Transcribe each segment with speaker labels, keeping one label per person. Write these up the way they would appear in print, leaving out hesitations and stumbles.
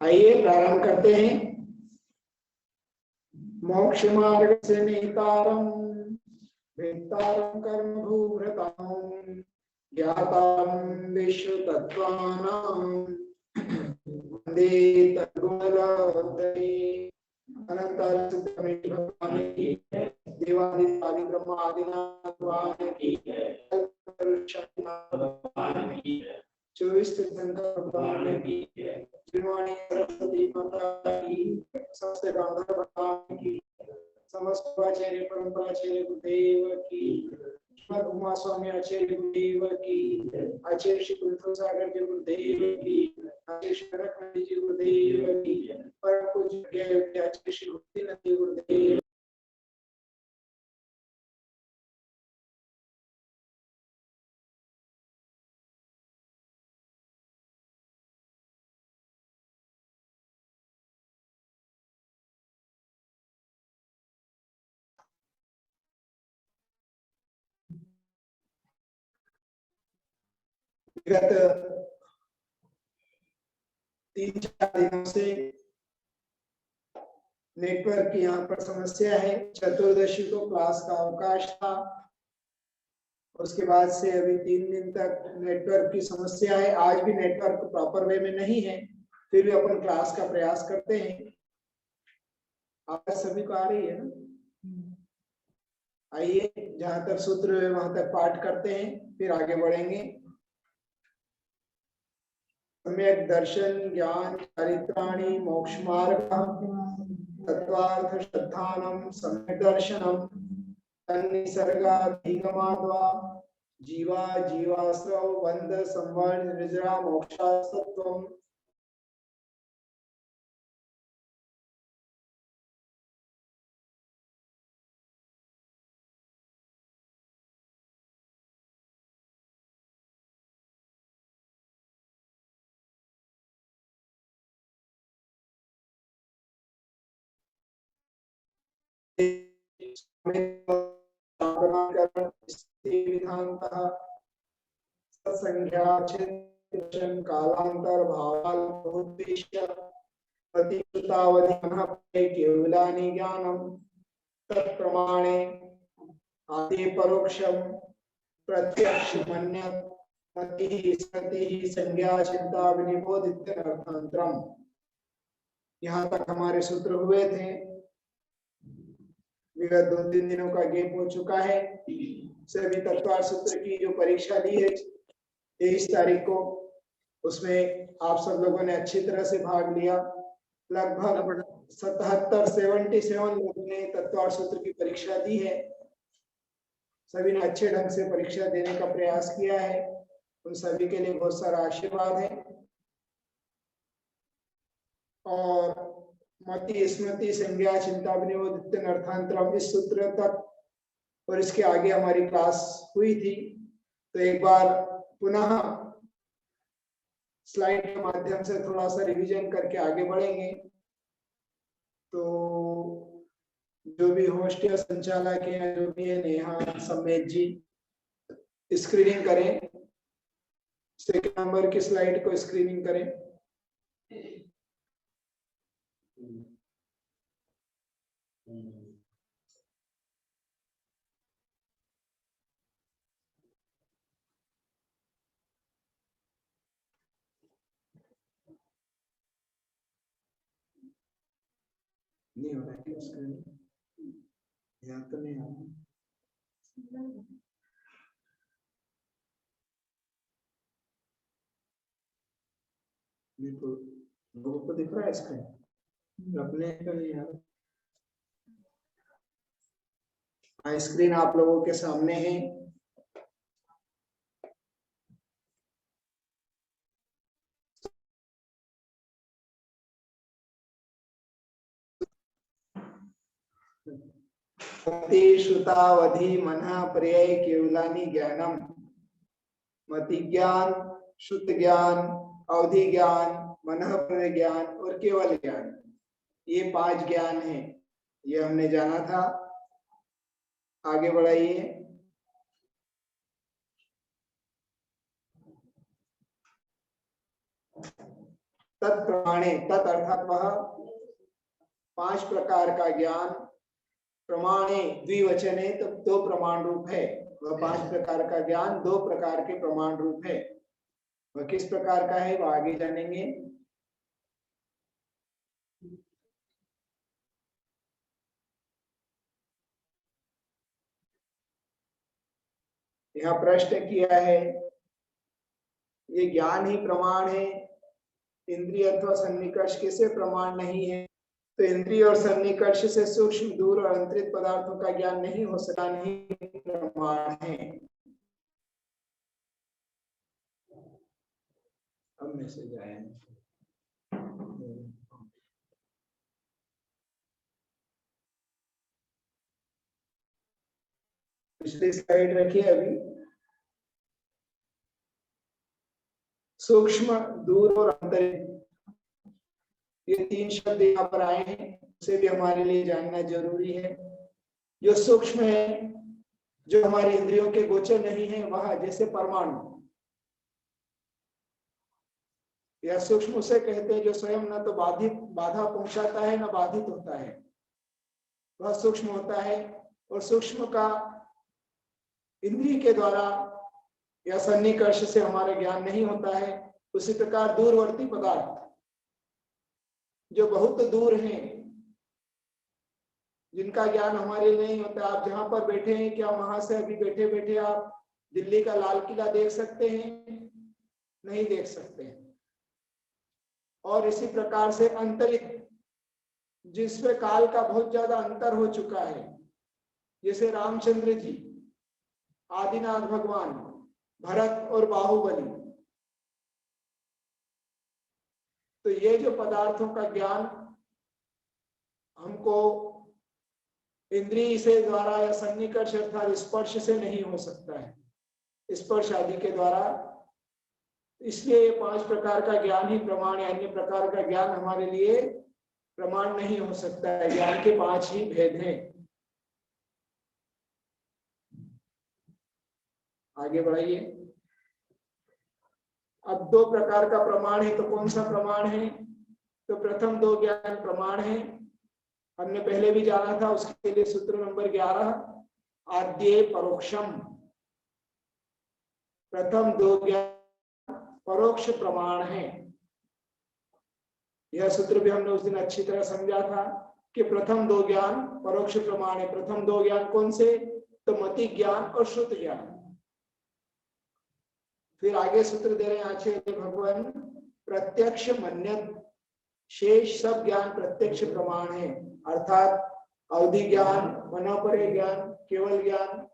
Speaker 1: आइए प्रारंभ करते हैं। मोक्ष मार्ग से नेतारम वेत्तारम कर्म भूभृताम ज्ञातारम विश्व तत्त्वानां वंदे तद्गुणलब्धये अनंतर सिद्धमेश भगवान की देवादिदेवादि ब्रह्मादिनाथ की चौबीस तीर्थंकर भगवान की श्रीवाणी सरस्वती माता की समस्त गांधार भगवान की समस्त आचार्य परंपराचार्य गुरुदेव की उमा स्वामी आचार्य गुरुदेव की आचार्य श्री गुरु सागर जी गुरुदेव की आचार्य श्री रखनंदी जी गुरुदेव की परम पूज्य आचार्य श्री गुरुदेव गुरुदेव विगत 3-4 दिनों से नेटवर्क की यहाँ पर समस्या है। चतुर्दशी को क्लास का अवकाश था, उसके बाद से अभी 3 दिन तक नेटवर्क की समस्या है। आज भी नेटवर्क प्रॉपर वे में नहीं है, फिर भी अपन क्लास का प्रयास करते हैं। आप सभी को आ रही है ना? आइए, जहां तक सूत्र है वहां तक पाठ करते हैं, फिर आगे बढ़ेंगे। सम्यक दर्शन ज्ञान चारित्राणि मोक्ष मार्ग तत्वार्थ श्रद्धानम सम्यक दर्शनम तन्निसर्गाधिगमाद्वा जीवा जीवास्रव बंध संवर्ण निजरा मोक्षास्तत्वम कालांतर भावाल उद्देश्य प्रतितावधि केवलानि ज्ञानम तत्प्रमाणे आदि परोक्षम प्रत्यक्ष मन्यत मति स्मृति संज्ञा चिंता विनिबोधित अर्थांतरम। यहाँ तक हमारे सूत्र हुए थे। विगत 2-3 दिनों का गैप हो चुका है। सभी तत्वार्थ सूत्र की जो परीक्षा ली है 23 तारीख को, उसमें आप सब लोगों ने अच्छी तरह से भाग लिया। लगभग 77 लोगों ने तत्वार्थ सूत्र की परीक्षा दी है। सभी ने अच्छे ढंग से परीक्षा देने का प्रयास किया है। उन सभी के लिए बहुत सारा आशीर्वाद है। और मति स्मृति संज्ञा चिंता विनिबोधित अर्थांतरम इस सूत्र तक और इसके आगे हमारी क्लास हुई थी। तो एक बार पुनः स्लाइड के माध्यम से थोड़ा सा रिवीजन करके आगे बढ़ेंगे। तो जो भी होस्ट या संचालक हैं, जो भी है, नेहा समेत जी, स्क्रीनिंग करें। सेकंड नंबर की स्लाइड को स्क्रीनिंग करें। नहीं हो रहा है स्क्रीन, यहाँ तो नहीं आ रहा। तो लोगों को दिख रहा है स्क्रीन, अपने का नहीं आ रहा। स्क्रीन आप लोगों के सामने है। श्रुतावधि मनः पर्याय केवलानि ज्ञानम। मति ज्ञान, शुद्ध ज्ञान, अवधि ज्ञान, मनः पर्याय ज्ञान और केवल ज्ञान, ये 5 ज्ञान हैं। ये हमने जाना था। आगे बढ़ाइए। तत्प्रमाणे, तत् अर्थात वह 5 प्रकार का ज्ञान, प्रमाणे द्विवचने तो 2 प्रमाण रूप है। वह 5 प्रकार का ज्ञान 2 प्रकार के प्रमाण रूप है। वह किस प्रकार का है वह आगे जानेंगे। यहाँ प्रश्न किया है, ये ज्ञान ही प्रमाण है, इंद्रिय अथवा सन्निकर्ष किसे प्रमाण नहीं है? तो इंद्रिय और सन्निकर्ष से सूक्ष्म, दूर और अंतरित पदार्थों का ज्ञान नहीं हो सका, नहीं प्रमाण है। अब मैसेज आया है। पिछली स्लाइड रखिए अभी। सूक्ष्म, दूर और अंतरित, ये 3 शब्द यहाँ पर आए हैं, उसे भी हमारे लिए जानना जरूरी है। जो सूक्ष्म है, जो हमारे इंद्रियों के गोचर नहीं है, वह जैसे परमाणु, या सूक्ष्म उसे कहते हैं जो स्वयं न तो बाधा पहुंचाता है न बाधित होता है, वह सूक्ष्म होता है। और सूक्ष्म का इंद्रिय के द्वारा या सन्निकर्ष से हमारा ज्ञान नहीं होता है। उसी प्रकार दूरवर्ती पदार्थ जो बहुत दूर हैं, जिनका ज्ञान हमारे लिए नहीं होता। आप जहां पर बैठे हैं, क्या वहां से अभी बैठे बैठे आप दिल्ली का लाल किला देख सकते हैं? नहीं देख सकते हैं। और इसी प्रकार से अंतरित, जिसमें काल का बहुत ज्यादा अंतर हो चुका है, जैसे रामचंद्र जी, आदिनाथ भगवान, भरत और बाहुबली। तो ये जो पदार्थों का ज्ञान हमको इंद्रिय से द्वारा या सन्निकर्ष अर्थात स्पर्श से नहीं हो सकता है, स्पर्श आदि के द्वारा। इसलिए ये 5 प्रकार का ज्ञान ही प्रमाण है। अन्य प्रकार का ज्ञान हमारे लिए प्रमाण नहीं हो सकता है। ज्ञान के 5 ही भेद हैं। आगे बढ़ाइए। अब 2 प्रकार का प्रमाण है, तो कौन सा प्रमाण है? तो प्रथम 2 ज्ञान प्रमाण है, हमने पहले भी जाना था। उसके लिए सूत्र नंबर 11, आद्ये परोक्षम। प्रथम 2 ज्ञान परोक्ष प्रमाण है। यह सूत्र भी हमने उस दिन अच्छी तरह समझा था कि प्रथम 2 ज्ञान परोक्ष प्रमाण है। प्रथम 2 ज्ञान कौन से? तो मति ज्ञान और श्रुत ज्ञान। फिर आगे सूत्र दे रहे हैं आचार्य भगवान, प्रत्यक्ष मन्यत, शेष सब ज्ञान प्रत्यक्ष प्रमाण है। अर्थात अवधि ज्ञान, मनोपरे ज्ञान, केवल ज्ञान,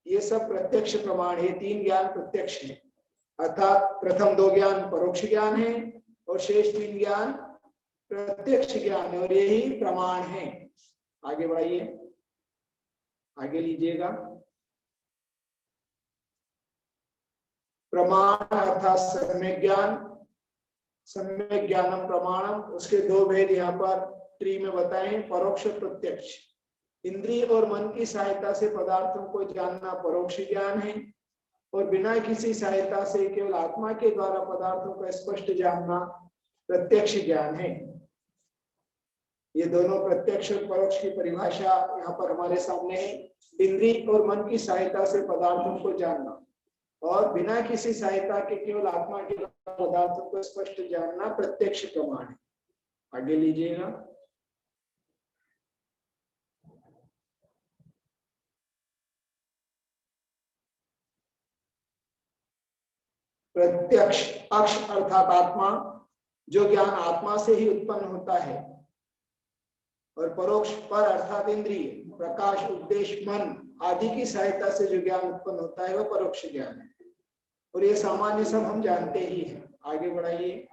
Speaker 1: ये सब प्रत्यक्ष प्रमाण है। 3 ज्ञान प्रत्यक्ष है। अर्थात प्रथम 2 ज्ञान परोक्ष ज्ञान है और शेष 3 ज्ञान प्रत्यक्ष ज्ञान है, और यही प्रमाण है। आगे बढ़ाइए, आगे लीजिएगा। प्रमाण अर्थात सम्यक ज्ञान, सम्यक ज्ञानम प्रमाणम। उसके 2 भेद यहाँ पर ट्री में बताए, परोक्ष प्रत्यक्ष। इंद्रिय और मन की सहायता से पदार्थों को जानना परोक्ष ज्ञान है, और बिना किसी सहायता से केवल आत्मा के द्वारा पदार्थों को स्पष्ट जानना प्रत्यक्ष ज्ञान है। ये दोनों प्रत्यक्ष और परोक्ष की परिभाषा यहाँ पर हमारे सामने है। इंद्रिय और मन की सहायता से पदार्थों को जानना, और बिना किसी सहायता के केवल आत्मा के पदार्थों को स्पष्ट जानना प्रत्यक्ष प्रमाण है। आगे लीजिएगा। प्रत्यक्ष अक्ष अर्थात आत्मा, जो ज्ञान आत्मा से ही उत्पन्न होता है। और परोक्ष पर अर्थात इंद्रिय, प्रकाश, उपदेश, मन आदि की सहायता से जो ज्ञान उत्पन्न होता है वह परोक्ष ज्ञान है। और ये सामान्य सब हम जानते ही हैं। आगे बढ़ाइए।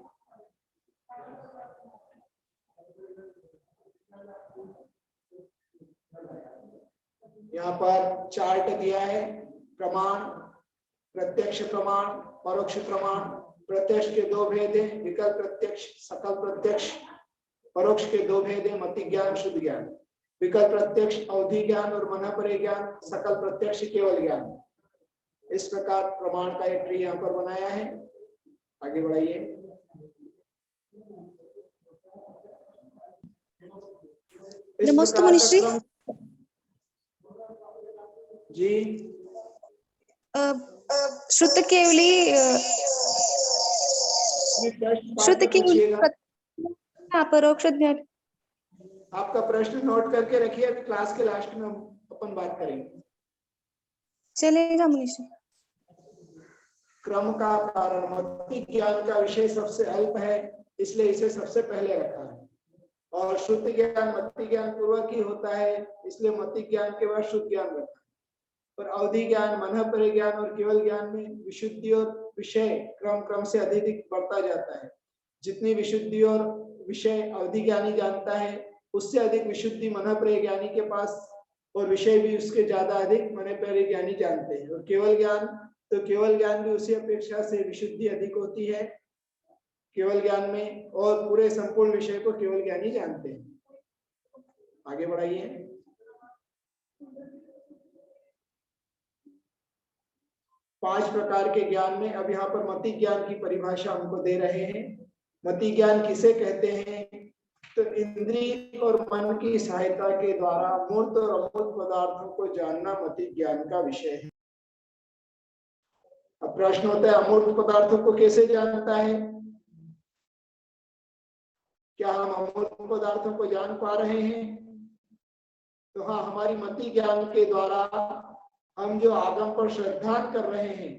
Speaker 1: यहाँ पर चार्ट दिया है। प्रमाण, प्रत्यक्ष प्रमाण, परोक्ष प्रमाण। प्रत्यक्ष के 2 भेद हैं, विकल्प प्रत्यक्ष, सकल प्रत्यक्ष। परोक्ष के 2 भेद हैं, मति ज्ञान, शुद्ध ज्ञान। विकल्प प्रत्यक्ष अवधि ज्ञान और मनोपरे ज्ञान, सकल प्रत्यक्ष केवल ज्ञान। इस प्रकार प्रमाण का एक ट्री यहाँ पर बनाया है। आगे बढ़ाइए।
Speaker 2: नमस्ते मनीषी
Speaker 1: जी।
Speaker 2: श्रुत केवली परोक्ष ज्ञान।
Speaker 1: आपका प्रश्न नोट करके रखिए, अभी क्लास के लास्ट में अपन बात करेंगे।
Speaker 2: चलेगा मनीषी।
Speaker 1: क्रम का कारण मति ज्ञान का विषय सबसे अल्प है, इसलिए इसे सबसे पहले रखा है। और शुद्ध ज्ञान मति ज्ञान पूर्वक ही होता है, इसलिए मति ज्ञान के बाद शुद्ध ज्ञान रखा है। पर अवधि ज्ञान, मन परिज्ञान और केवल ज्ञान में विशुद्धि और विषय क्रम से अधिक बढ़ता जाता है। जितनी विशुद्धि और विषय अवधि ज्ञानी जानता है, उससे अधिक विशुद्धि मन परिज्ञानी के पास, और विषय भी उसके ज्यादा अधिक मन परिज्ञानी जानते हैं। और केवल ज्ञान, तो केवल ज्ञान भी उसी अपेक्षा से विशुद्धि अधिक होती है केवल ज्ञान में, और पूरे संपूर्ण विषय को केवल ज्ञानी जानते हैं। आगे बढ़ाइए। पांच प्रकार के ज्ञान में अब यहाँ पर मति ज्ञान की परिभाषा हमको दे रहे हैं। मति ज्ञान किसे कहते हैं? तो इंद्रिय और मन की सहायता के द्वारा मूर्त और अमूर्त पदार्थों को जानना मति ज्ञान का विषय है। अब प्रश्न होता है, अमूर्त पदार्थों को कैसे जानता है? क्या हम अमूर्त पदार्थों को जान पा रहे हैं? तो हाँ, हमारी मति ज्ञान के द्वारा हम जो आगम पर श्रद्धा कर रहे हैं,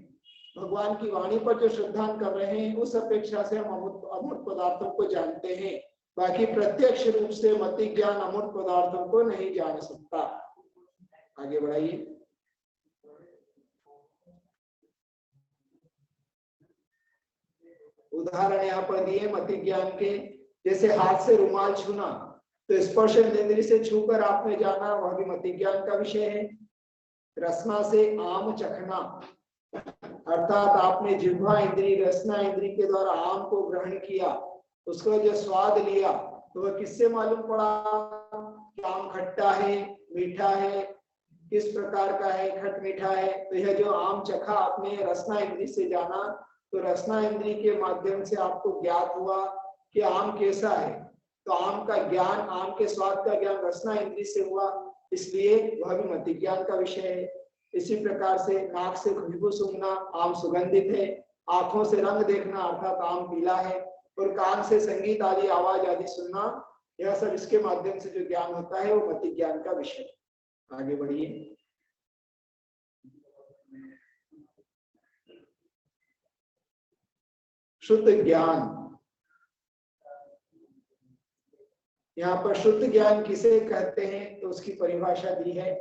Speaker 1: भगवान की वाणी पर जो श्रद्धा कर रहे हैं, उस अपेक्षा से हम अमूर्त पदार्थों को जानते हैं। बाकी प्रत्यक्ष रूप से मति ज्ञान अमूर्त पदार्थों को नहीं जान सकता। आगे बढ़ाइए। उदाहरण यहाँ पर दिए मति ज्ञान के, जैसे हाथ से रुमाल छूना, तो स्पर्श इंद्रिय से छूकर आपने जाना, वह भी मति ज्ञान का विषय है। रसना से आम चखना, अर्थात आपने जिह्वा इंद्रिय, रसना इंद्रिय के द्वारा आम को ग्रहण किया, उसका जो स्वाद लिया, तो वह किससे मालूम पड़ा कि आम खट्टा है, मीठा है, किस प्रकार का है, खट मीठा है? तो यह जो आम चखा आपने रसना इंद्रिय से जाना, तो रसना इंद्रिय के माध्यम से आपको ज्ञात हुआ कि आम कैसा है। तो आम का ज्ञान, आम के स्वाद का ज्ञान रसना इंद्रिय से हुआ, इसलिए वह भी मति ज्ञान का विषय है। इसी प्रकार से नाक से खुशबू सूंघना, आम सुगंधित है। आंखों से रंग देखना, अर्थात आम पीला है। और कान से संगीत आदि आवाज आदि सुनना, यह सब इसके माध्यम से जो ज्ञान होता है वो मति ज्ञान का विषय है। आगे बढ़िए। शुद्ध ज्ञान, यहाँ पर शुद्ध ज्ञान किसे कहते हैं? तो उसकी परिभाषा दी है।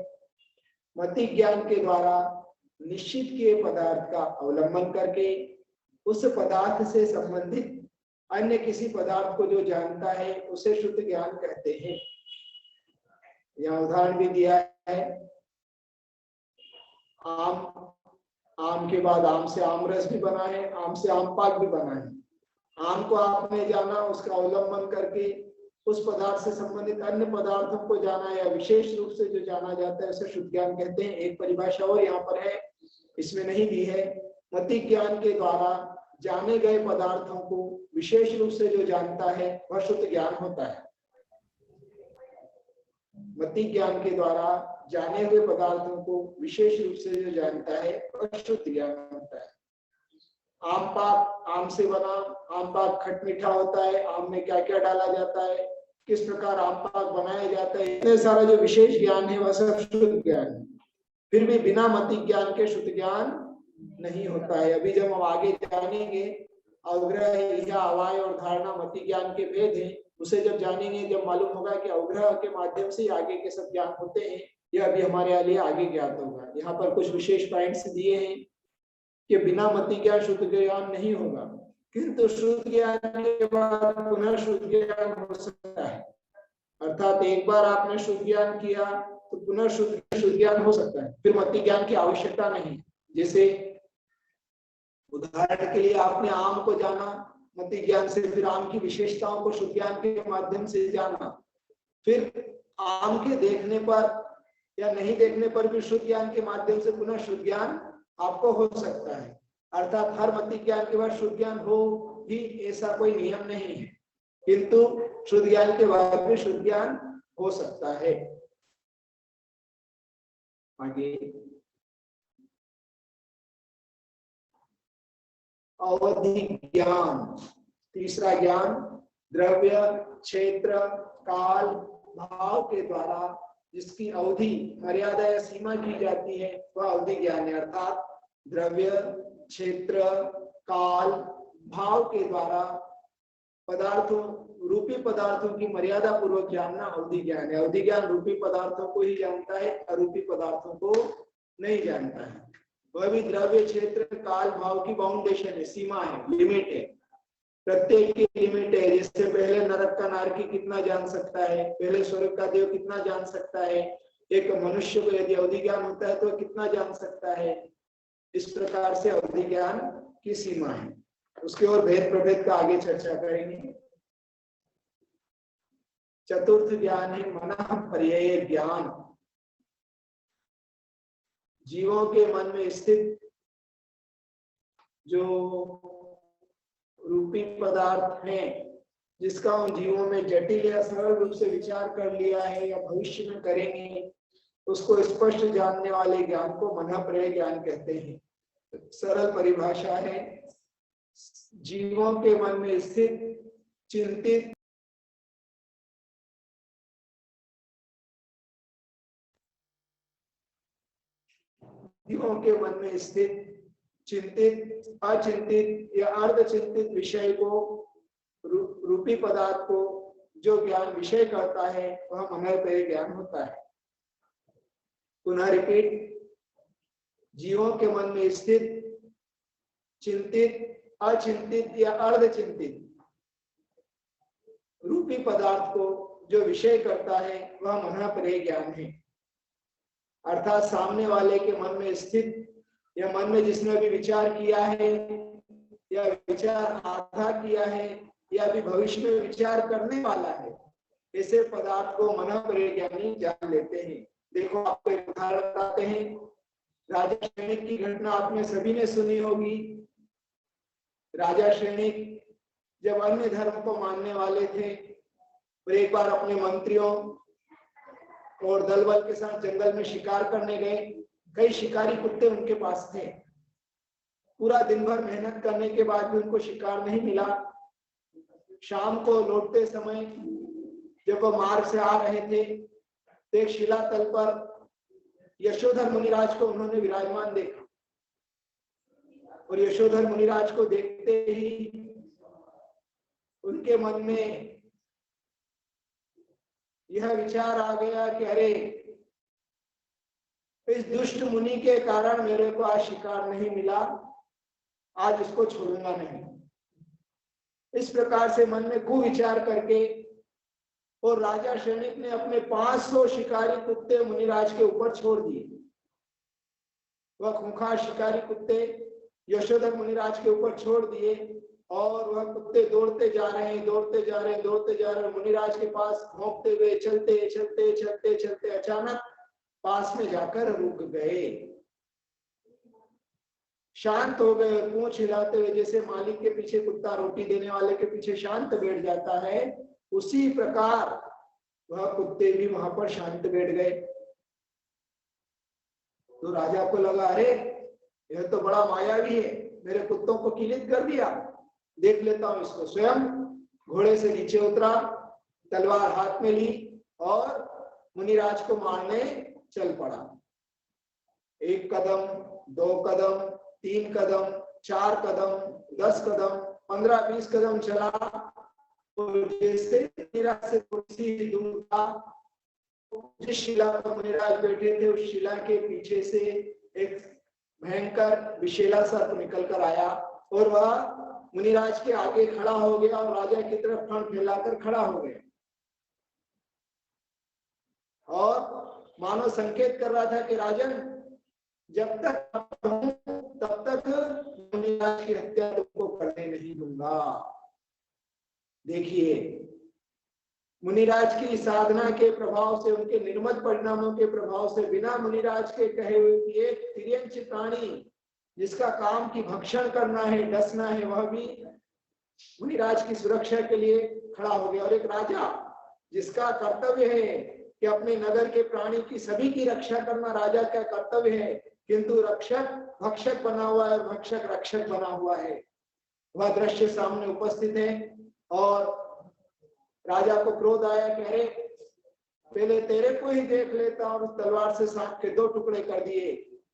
Speaker 1: मति ज्ञान के द्वारा निश्चित किए पदार्थ का अवलंबन करके उस पदार्थ से संबंधित अन्य किसी पदार्थ को जो जानता है, उसे शुद्ध ज्ञान कहते हैं। यहाँ उदाहरण भी दिया है, आम के बाद आम से आमरस भी बना है, आम से आम पाक भी बना है। आम को आपने जाना, उसका अवलंबन करके उस पदार्थ से संबंधित अन्य पदार्थों को जाना, या विशेष रूप से जो जाना जाता है उसे शुद्ध ज्ञान कहते हैं। एक परिभाषा और यहाँ पर है, इसमें नहीं दी है। मति ज्ञान के द्वारा जाने गए पदार्थों को विशेष रूप से जो जानता है वह शुद्ध ज्ञान होता है। मति ज्ञान के द्वारा जाने हुए पदार्थों को विशेष रूप से जो जानता है वह शुद्ध ज्ञान होता है। आम पाक, आम से बना आम पाक खट मीठा होता है, आम में क्या क्या डाला जाता है, किस प्रकार आम पाक बनाया जाता है, इतने सारा जो विशेष ज्ञान है वह सब शुद्ध ज्ञान है। फिर भी बिना मति ज्ञान के शुद्ध ज्ञान नहीं होता है। अभी जब हम आगे जानेंगे, अवग्रह, इहा, अवाय और धारणा मति ज्ञान के भेद हैं, उसे जब जानेंगे, जब मालूम होगा कि अवग्रह के माध्यम से आगे के सब ज्ञान होते हैं, यह अभी हमारे लिए आगे ज्ञात होगा। यहाँ पर कुछ विशेष पॉइंट्स दिए हैं कि बिना मति ज्ञान शुद्ध ज्ञान नहीं होगा, किंतु शुद्ध ज्ञान के बाद पुनः शुद्ध ज्ञान हो सकता है। अर्थात एक बार आपने शुद्ध ज्ञान किया तो पुनः शुद्ध ज्ञान हो सकता है, फिर मति ज्ञान की आवश्यकता नहीं। जैसे उदाहरण के लिए आपने आम को जाना मति ज्ञान से, फिर आम की विशेषताओं को शुद्ध ज्ञान के माध्यम से जाना, फिर आम के देखने पर या नहीं देखने पर भी शुद्ध ज्ञान के माध्यम से पुनः शुद्ध ज्ञान आपको हो सकता है, अर्थात हर मति ज्ञान के बाद शुद्ध ज्ञान हो ही ऐसा कोई नियम नहीं है, किंतु शुद्ध ज्ञान के बाद भी शुद्ध ज्ञान हो सकता है। आगे अवधि ज्ञान, तीसरा ज्ञान द्रव्य, क्षेत्र, काल, भाव के द्वारा जिसकी अवधि, मर्यादा या सीमा की जाती है वह अवधि ज्ञान है। अर्थात द्रव्य, क्षेत्र, काल, भाव के द्वारा पदार्थों, रूपी पदार्थों की मर्यादा पूर्वक जानना अवधि ज्ञान है। अवधि ज्ञान रूपी पदार्थों को ही जानता है, अरूपी पदार्थों को नहीं जानता है। वह भी द्रव्य, क्षेत्र, काल, भाव की बाउंडेशन है, सीमा है, लिमिट है, प्रत्येक की लिमिट है। जैसे पहले नरक का नारकी कितना जान सकता है, पहले स्वर्ग का देव कितना जान सकता है, एक मनुष्य को यदि अवधि ज्ञान होता है तो कितना जान सकता है, इस प्रकार से अवधि ज्ञान की सीमा है। उसके और भेद प्रभेद का आगे चर्चा करेंगे। चतुर्थ ज्ञान है मनः पर्यय ज्ञान। जीवों के मन में स्थित जो रूपी पदार्थ हैं, जिसका उन जीवों में जटिल या सरल रूप से विचार कर लिया है या भविष्य में करेंगे, उसको स्पष्ट जानने वाले ज्ञान को मनः पर्यय ज्ञान कहते हैं। सरल परिभाषा है, जीवों के मन में स्थित, चिंतित, जीवों के मन में स्थित, चिंतित, अचिंतित या अर्धचिंतित विषय को, रूपी पदार्थ को जो ज्ञान विषय करता है वह मनः पर्यय ज्ञान होता है। पुनः रिपीट, जीवों के मन में स्थित, चिंतित, अचिंतित या अर्धचिंतित रूपी पदार्थ को जो विषय करता है वह मनः पर्यय ज्ञान है। अर्थात सामने वाले के मन में स्थित या मन में जिसने अभी विचार किया है या विचार आधा किया है या अभी भविष्य में विचार करने वाला है, ऐसे पदार्थ को मनः पर्यय ज्ञानी जान लेते हैं। देखो, आपको एक उदाहरण बताते हैं। राजा श्रेणिक की घटना आपने सभी ने सुनी होगी। राजा श्रेणिक जब अन्य धर्म को मानने वाले थे और एक बार अपने मंत्रियों और दल बल के साथ जंगल में शिकार करने गए, कई शिकारी कुत्ते उनके पास थे। पूरा दिन भर मेहनत करने के बाद भी उनको शिकार नहीं मिला। शाम को लौटते समय जब वो मार्ग से आ रहे थे तो एक शिलातल पर यशोधर मुनिराज को उन्होंने विराजमान देखा और यशोधर मुनिराज को देखते ही उनके मन में यह विचार आ गया कि अरे, इस दुष्ट मुनि के कारण मेरे को आज शिकार नहीं मिला, आज इसको छोड़ूंगा नहीं। इस प्रकार से मन में कुविचार करके और राजा श्रेणिक ने अपने 500 शिकारी कुत्ते मुनिराज के ऊपर छोड़ दिए। वह खूंखार शिकारी कुत्ते यशोधर मुनिराज के ऊपर छोड़ दिए और वह कुत्ते दौड़ते जा रहे हैं, दौड़ते जा रहे हैं, दौड़ते जा रहे हैं। मुनिराज के पास भौंकते हुए चलते चलते चलते चलते अचानक पास में जाकर रुक गए, शांत हो गए। पूंछ हिलाते हुए जैसे मालिक के पीछे कुत्ता रोटी देने वाले के पीछे शांत बैठ जाता है, उसी प्रकार वह कुत्ते भी वहां पर शांत बैठ गए। तो राजा को लगा, अरे यह तो बड़ा मायावी है, मेरे कुत्तों को किलित कर दिया, देख लेता हूं इसको। स्वयं घोड़े से नीचे उतरा, तलवार हाथ में ली और मुनिराज को मारने चल पड़ा। 1 कदम, 2 कदम, 3 कदम, 4 कदम, 10 कदम, 15-20 कदम चला और जैसे मुनिराज से कुर्सी दूर था, जिस शिला पर मुनिराज बैठे थे उस शिला के पीछे से एक भयंकर विषैला सर्प निकल कर आया और वह मुनिराज के आगे खड़ा हो गया और राजा की तरफ फण फैलाकर खड़ा हो गया और मानो संकेत कर रहा था कि राजन, जब तक हूं तब तक मुनिराज की हत्या तुमको करने नहीं दूंगा। देखिए, मुनिराज की साधना के प्रभाव से, उनके निर्मल परिणामों के प्रभाव से, बिना मुनिराज के कहे हुए कि एक तिर्यंच प्राणी जिसका काम की भक्षण करना है, डसना है, वह भी मुनिराज की सुरक्षा के लिए खड़ा हो गया। और एक राजा जिसका कर्तव्य है कि अपने नगर के प्राणी की सभी की रक्षा करना राजा का कर्तव्य है, किंतु रक्षक भक्षक बना हुआ है, भक्षक रक्षक बना हुआ है। वह दृश्य सामने उपस्थित है और राजा को क्रोध आया कि अरे पहले तेरे को ही देख लेता, और उस तलवार से सांप के 2 टुकड़े कर दिए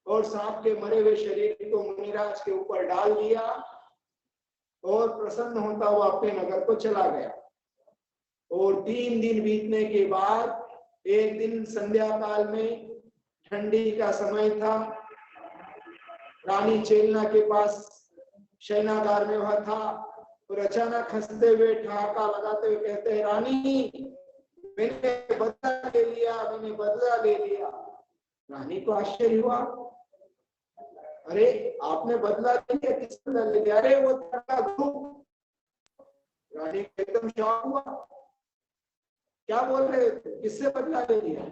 Speaker 1: और सांप के मरे हुए शरीर को मुनिराज के ऊपर डाल दिया और प्रसन्न होता हुआ अपने नगर को चला गया। और 3 दिन बीतने के बाद एक दिन संध्या काल में, ठंडी का समय था, रानी चेलना के पास शयनागार में वह था और अचानक हंसते हुए ठहाका लगाते हुए कहते हैं, रानी मैंने बदला ले लिया, मैंने बदला ले लिया। रानी को आश्चर्य हुआ, अरे आपने बदला ले लिया? किस बदला ले लिया? अरे वो रानी एकदम शॉक हुआ, क्या बोल रहे थे, किससे बदला ले लिया?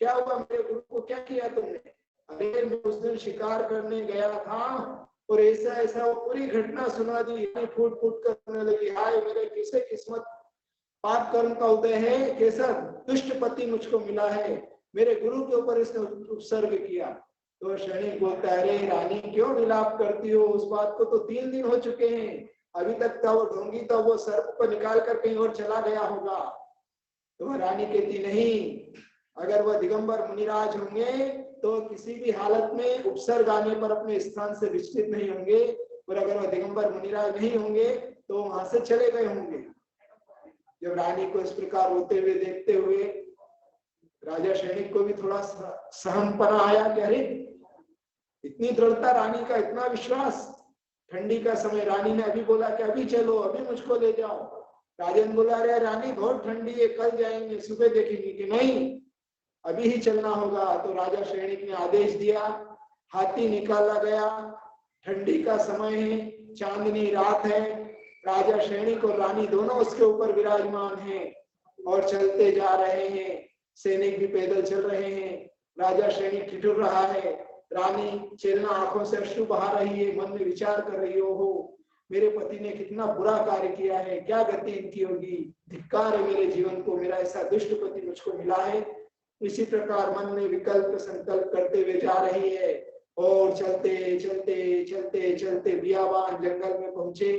Speaker 1: क्या हुआ, मेरे गुरु को क्या किया तुमने? अरे मैं उस दिन शिकार करने गया था और ऐसा ऐसा वो पूरी घटना सुना दी। फूट फूट करने लगी, हाय मेरे किसे किस्मत, पाप कर्म का उदय है, कैसा दुष्ट पति मुझको मिला है, मेरे गुरु के ऊपर इसने उपसर्ग किया। तो शैनिक बोलता है, अरे रानी क्यों विलाप करती हो, उस बात को तो 3 दिन हो चुके हैं, अभी तक था वो ढोंगी तो वो सर्प को निकाल कर कहीं और चला गया होगा। तो वह रानी कहती, नहीं, अगर वह दिगंबर मुनिराज होंगे तो किसी भी हालत में उपसर्ग आने पर अपने स्थान से विचलित नहीं होंगे, और अगर वह दिगंबर मुनिराज नहीं होंगे तो वहां से चले गए होंगे। जब रानी को इस प्रकार होते हुए देखते हुए राजा शैनिक को भी थोड़ा सहमपना आया कि अरे इतनी दृढ़ता रानी का, इतना विश्वास। ठंडी का समय, रानी ने अभी बोला कि अभी चलो, अभी मुझको ले जाओ। राजन बोला, अरे रानी बहुत ठंडी है, कल जाएंगे, सुबह देखेंगे। कि नहीं, अभी ही चलना होगा। तो राजा शैनिक ने आदेश दिया, हाथी निकाला गया, ठंडी का समय है, चांदनी रात है, राजा शैनिक और रानी दोनों उसके ऊपर विराजमान हैं और चलते जा रहे हैं। सैनिक भी पैदल चल रहे हैं, राजा शैनिक ठिठुर रहा है, रानी चेलना आंखों से अश्रु बहा रही है, मन में विचार कर रही हो, मेरे पति ने कितना बुरा कार्य किया है, क्या गति इनकी होगी, धिक्कार है मेरे जीवन को, मेरा ऐसा दुष्ट पति मुझको मिला है। इसी प्रकार मन में विकल्प संकल्प करते हुए जा रही है और चलते चलते चलते चलते बियाबान जंगल में पहुंचे।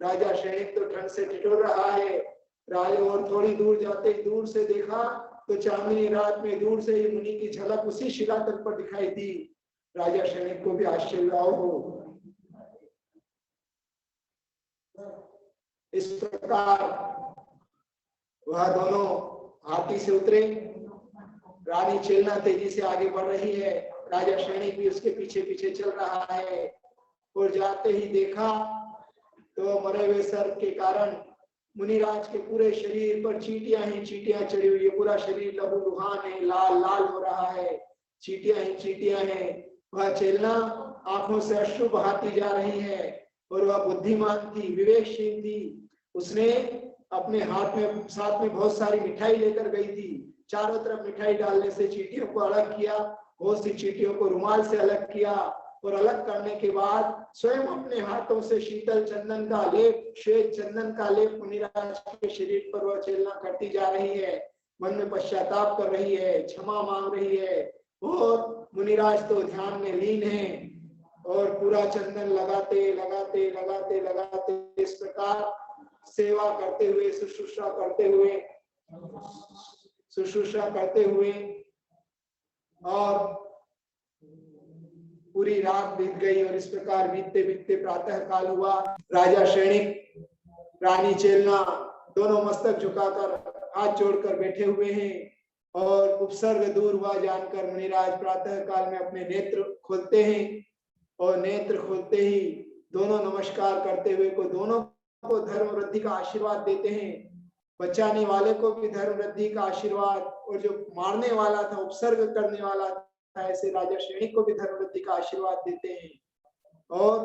Speaker 1: राजा शैनिक तो ठंड से ठिठुर रहा है। राजा और थोड़ी दूर जाते ही दूर से देखा तो चांदनी रात में दूर से ही मुनि की झलक उसी शिलातल पर दिखाई दी। राजा शैनिक को भी आश्चर्य हो। इस प्रकार वह दोनों हाथी से उतरे। रानी चेलना तेजी से आगे बढ़ रही है, राजा शैनिक भी उसके पीछे पीछे चल रहा है। और जाते ही देखा तो मरे हुए सर्प के कारण मुनिराज के पूरे शरीर पर चींटियां ही चींटियां चढ़ी हुई है, पूरा शरीर लहूलुहान है, लाल लाल हो रहा है, चींटियां ही चींटियां हैं। वह चेलना आंखों से अश्रु बहाती जा रही है और वह बुद्धिमान थी, विवेकशील थी। उसने अपने हाथ में साथ में बहुत सारी मिठाई लेकर गई थी। चारों तरफ मिठाई डालने से चींटियों को अलग किया, बहुत सी चींटियों को रुमाल से अलग किया और अलग करने के बाद स्वयं अपने हाथों से शीतल चंदन का लेप, श्वेत चंदन का लेप मुनिराज के शरीर पर वह चेलना करती जा रही है। मन में पश्चाताप कर रही है, क्षमा मांग रही है और मुनिराज तो ध्यान में लीन है और पूरा चंदन लगाते लगाते लगाते लगाते इस प्रकार सेवा करते हुए, शुश्रूषा करते हुए और पूरी रात बीत गई। और इस प्रकार बीतते बीतते प्रातः काल हुआ। राजा शैनिक, रानी चेलना दोनों मस्तक झुकाकर हाथ जोड़कर बैठे हुए हैं और उपसर्ग दूर हुआ जानकर मुनिराज प्रातः काल में अपने नेत्र खोलते हैं और नेत्र खोलते ही दोनों नमस्कार करते हुए को दोनों को धर्म वृद्धि का आशीर्वाद देते हैं। बचाने वाले को भी धर्म वृद्धि का आशीर्वाद और जो मारने वाला था, उपसर्ग करने वाला था, ऐसे राजा शैनिक को भी धर्म वृद्धि का आशीर्वाद देते हैं। और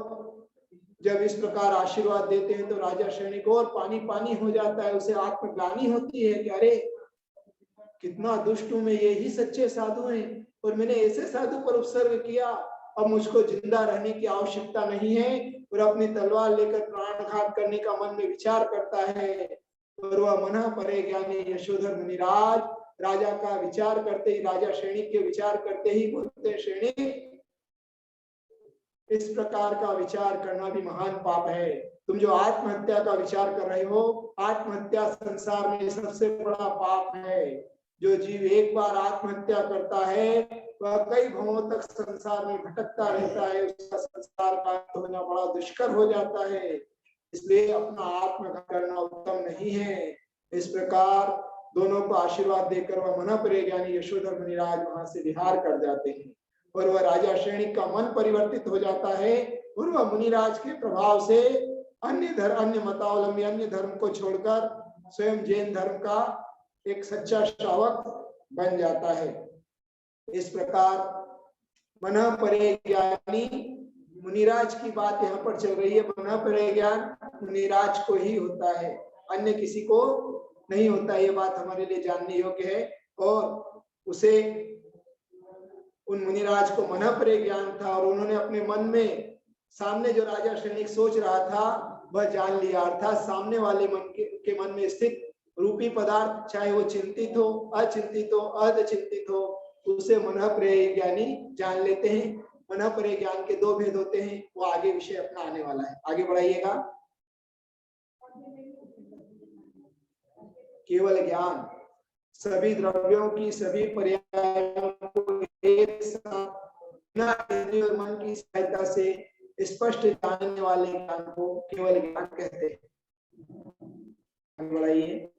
Speaker 1: जब इस प्रकार आशीर्वाद देते हैं तो राजा शैनिक और पानी पानी हो जाता है, उसे आत्मग्लानि होती है कि अरे कितना दुष्ट हूं मैं, ये ही सच्चे साधु हैं और मैंने ऐसे साधु पर उपसर्ग किया अब मुझको जिंदा रहने की आवश्यकता नहीं है, और अपनी तलवार लेकर प्राणघात करने का मन में विचार करता है। और वह मना परे ज्ञानी यशोधर मुनिराज राजा का विचार करते ही, राजा श्रेणिक के विचार करते ही बोलते, श्रेणिक इस प्रकार का विचार करना भी महान पाप है। तुम जो आत्महत्या का विचार कर रहे हो, आत्महत्या संसार में सबसे बड़ा पाप है। जो जीव एक बार आत्महत्या करता है वह कई भवों तक संसार में भटकता रहता है, उसका संसार का होना बड़ा दुष्कर हो जाता है। इसलिए अपना आत्मघात करना उत्तम नहीं है। इस प्रकार दोनों को आशीर्वाद देकर वह मना परे ज्ञानी यशोधर मुनिराज वहां से विहार कर जाते हैं, और वह राजा श्रेणिक का मन परिवर्तित हो जाता है, और वह मुनिराज के प्रभाव से अन्य मतावलंबी अन्य धर्म को छोड़कर स्वयं जैन धर्म का एक सच्चा श्रावक बन जाता है। इस प्रकार मना परे ज्ञानी मुनिराज की बात यहाँ पर चल रही है। मना परे ज्ञान मुनिराज को ही होता है, अन्य किसी को नहीं होता। ये बात हमारे लिए जानने योग्य है। और उसे उन मुनिराज को मना परे ज्ञान था, और उन्होंने अपने मन में सामने जो राजा श्रेणिक सोच रहा था वह जान लिया। अर्थात सामने वाले के मन में स्थित रूपी पदार्थ, चाहे वो चिंतित हो, अचिंतित हो, अर्धचिंतित हो, उसे मना परे ज्ञानी जान लेते हैं। मना परे ज्ञान के दो भेद होते हैं, वो आगे विषय अपना आने वाला है। आगे बढ़ाइएगा। केवल ज्ञान सभी द्रव्यों की, सभी पर्यायों को एक साथ बिना इंद्रिय और मन की सहायता से स्पष्ट जानने वाले ज्ञान को केवल ज्ञान कहते हैं। बढ़ाइए।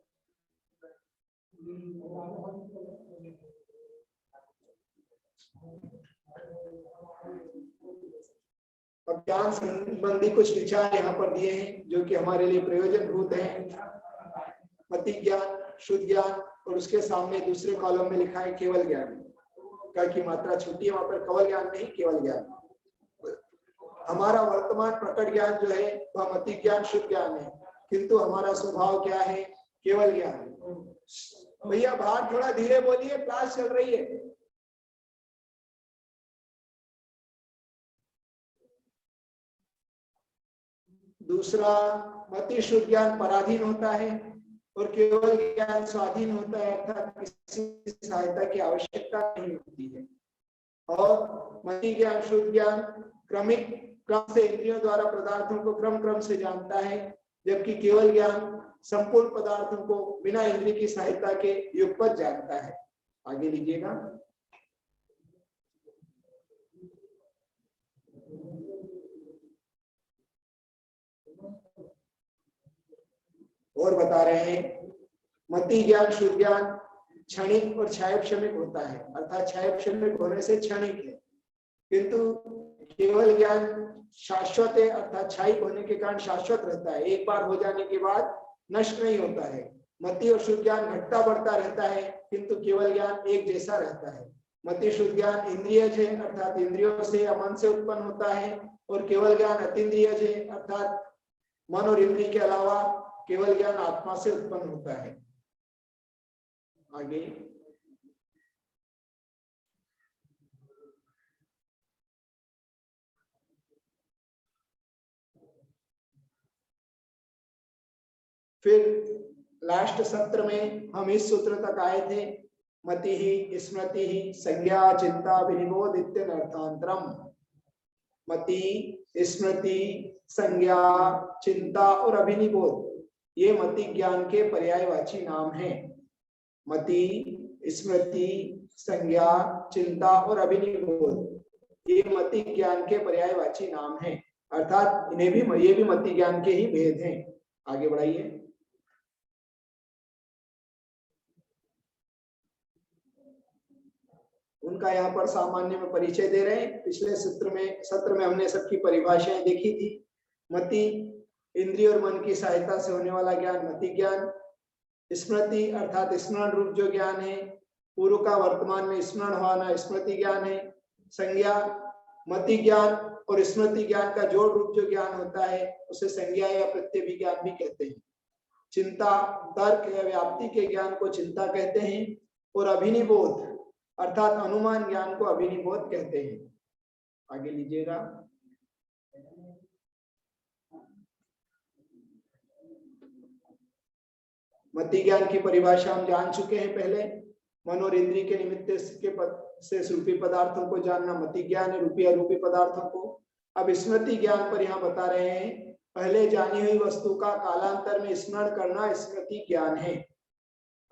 Speaker 1: अब ज्ञान संबंधी कुछ विचार यहाँ पर दिए हैं जो कि हमारे लिए प्रयोजनभूत हैं। मति ज्ञान, शुद्ध ज्ञान, और उसके सामने दूसरे कॉलम में लिखा है केवल ज्ञान। का की मात्रा छोटी है, वहां पर केवल ज्ञान नहीं, केवल ज्ञान। हमारा वर्तमान प्रकट ज्ञान जो है वह मति ज्ञान, शुद्ध ज्ञान है, किंतु हमारा स्वभाव क्या है? केवल ज्ञान। भैया बाहर थोड़ा धीरे बोलिए, क्लास चल रही है। दूसरा, मति शुद्ध ज्ञान पराधीन होता है और केवल ज्ञान स्वाधीन होता है, अर्थात किसी सहायता की आवश्यकता नहीं होती है। और मति ज्ञान, शुद्ध ज्ञान क्रमिक क्रम से इंद्रियों द्वारा पदार्थों को क्रम से जानता है, जबकि केवल ज्ञान संपूर्ण पदार्थों को बिना इंद्रिय की सहायता के युगपत जानता है। आगे लीजिएगा। और बता रहे हैं, मति ज्ञान, शुद्ध ज्ञान क्षणिक और क्षायक्षणिक होता है, अर्थात क्षायक्षणिक होने से क्षणिक है, किंतु केवल ज्ञान शाश्वत है, अर्थात क्षायिक होने के कारण शाश्वत रहता है, एक बार हो जाने के बाद नष्ट नहीं होता है। मति और शुद्ध ज्ञान घटता बढ़ता रहता है, किंतु केवल ज्ञान एक जैसा रहता है। मति शुद्ध ज्ञान इंद्रियज है, अर्थात इंद्रियों से या मन से उत्पन्न होता है, और केवल ज्ञान अतीन्द्रियज है, अर्थात मन और इंद्रिय के अलावा केवल ज्ञान आत्मा से उत्पन्न होता है। आगे फिर लास्ट सत्र में हम इस सूत्र तक आए थे, मति ही स्मृति ही संज्ञा चिंता विनिबोध इत्यर्थांतरम। मति, स्मृति, संज्ञा, चिंता और अभिनिबोध ये मति ज्ञान के पर्यायवाची नाम हैं। मति, स्मृति, संज्ञा, चिंता और अभिनिबोध ये मति ज्ञान के पर्यायवाची नाम हैं, अर्थात इन्हें भी, ये भी मति ज्ञान के ही भेद हैं। आगे बढ़ाइए। उनका यहाँ पर सामान्य में परिचय दे रहे हैं। पिछले सत्र में हमने सबकी परिभाषाएं देखी थी। मति इंद्रिय और मन की सहायता से होने वाला ज्ञान मति ज्ञान। स्मृति अर्थात स्मरण रूप जो ज्ञान है, पूर्व का वर्तमान में स्मरण होना स्मृति ज्ञान है। संज्ञा मति ज्ञान और स्मृति ज्ञान का जोड़ रूप जो ज्ञान होता है उसे संज्ञा या प्रत्यय ज्ञान भी कहते हैं। चिंता तर्क या व्याप्ति के ज्ञान को चिंता कहते हैं, और अभिनिबोध अर्थात अनुमान ज्ञान को अभिनिबोध कहते हैं। आगे लीजिएगा। मति ज्ञान की परिभाषा हम जान चुके हैं पहले। मन और इंद्रिय के निमित्त से रूपी पदार्थों को जानना मति ज्ञान है, रूपी अरूपी पदार्थों को। अब स्मृति ज्ञान पर यहाँ बता रहे हैं, पहले जानी हुई वस्तु का कालांतर में स्मरण करना स्मृति ज्ञान है।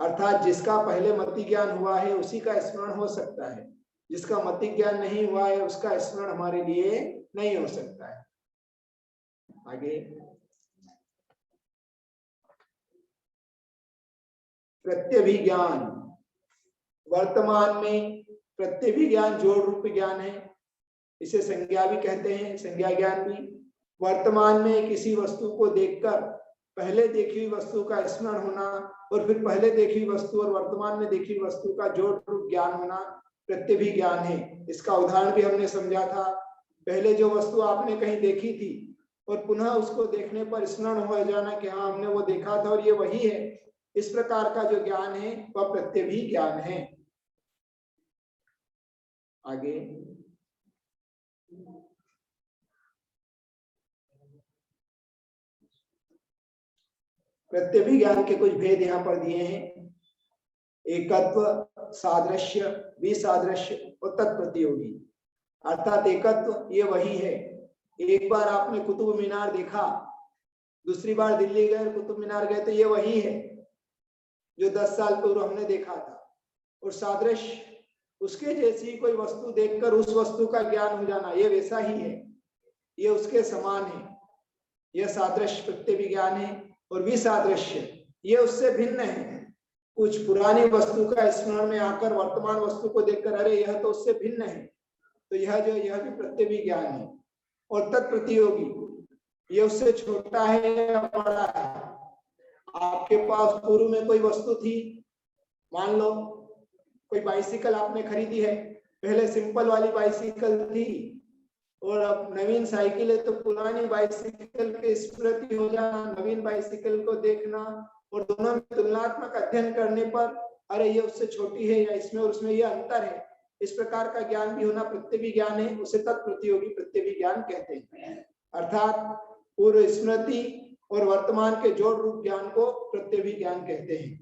Speaker 1: अर्थात जिसका पहले मति ज्ञान हुआ है उसी का स्मरण हो सकता है, जिसका मति ज्ञान नहीं हुआ है उसका स्मरण हमारे लिए नहीं हो सकता है। आगे प्रत्यभिज्ञान, वर्तमान में प्रत्यभिज्ञान जोड़ रूप ज्ञान है, इसे संज्ञा भी कहते हैं, संज्ञा ज्ञान भी। वर्तमान में किसी वस्तु को देखकर पहले देखी हुई वस्तु का स्मरण होना और फिर पहले देखी हुई वस्तु और वर्तमान में देखी हुई वस्तु का जोड़ रूप ज्ञान होना प्रत्यभिज्ञान है। इसका उदाहरण भी हमने समझा था। पहले जो वस्तु आपने कहीं देखी थी और पुनः उसको देखने पर स्मरण हो जाना कि हाँ हमने वो देखा था और ये वही है, इस प्रकार का जो ज्ञान है वह प्रत्यभिज्ञान है। आगे प्रत्यभिज्ञान के कुछ भेद यहाँ पर दिए हैं। एकत्व, सादृश्य, विसादृश्य और तत्प्रतियोगी। अर्थात एकत्व ये वही है। एक बार आपने कुतुब मीनार देखा, दूसरी बार दिल्ली गए कुतुब मीनार गए, तो ये वही है जो 10 साल पूर्व हमने देखा था। और सादृश्य, उसके जैसी कोई वस्तु देखकर उस वस्तु का ज्ञान हो जाना, ये वैसा ही है, ये उसके समान है, यह सादृश्य प्रत्यभिज्ञान है। और विसादृश्य ये उससे भिन्न है। कुछ पुरानी वस्तु का स्मरण में आकर वर्तमान वस्तु को देखकर अरे यह तो उससे भिन्न है, तो यह भी प्रत्यभिज्ञान है। और तत्प्रतियोगी ये उससे छोटा है या बड़ा है। आपके पास पूर्व में कोई वस्तु थी, मान लो कोई बाइसिकल आपने खरीदी है, पहले सिंपल वाली बाइसिकल थी और अब नवीन साइकिल है, तो पुरानी बाइसिकल के स्मृति हो जाना, नवीन बाइसिकल को देखना और दोनों में तुलनात्मक अध्ययन करने पर अरे ये उससे छोटी है या इसमें और उसमें ये अंतर है, इस प्रकार का ज्ञान भी होना प्रत्यभिज्ञान है। उसे तत्प्रतियोगी प्रत्यभिज्ञान कहते हैं। अर्थात पूर्व स्मृति और वर्तमान के जोड़ रूप ज्ञान को प्रत्यभिज्ञान कहते हैं।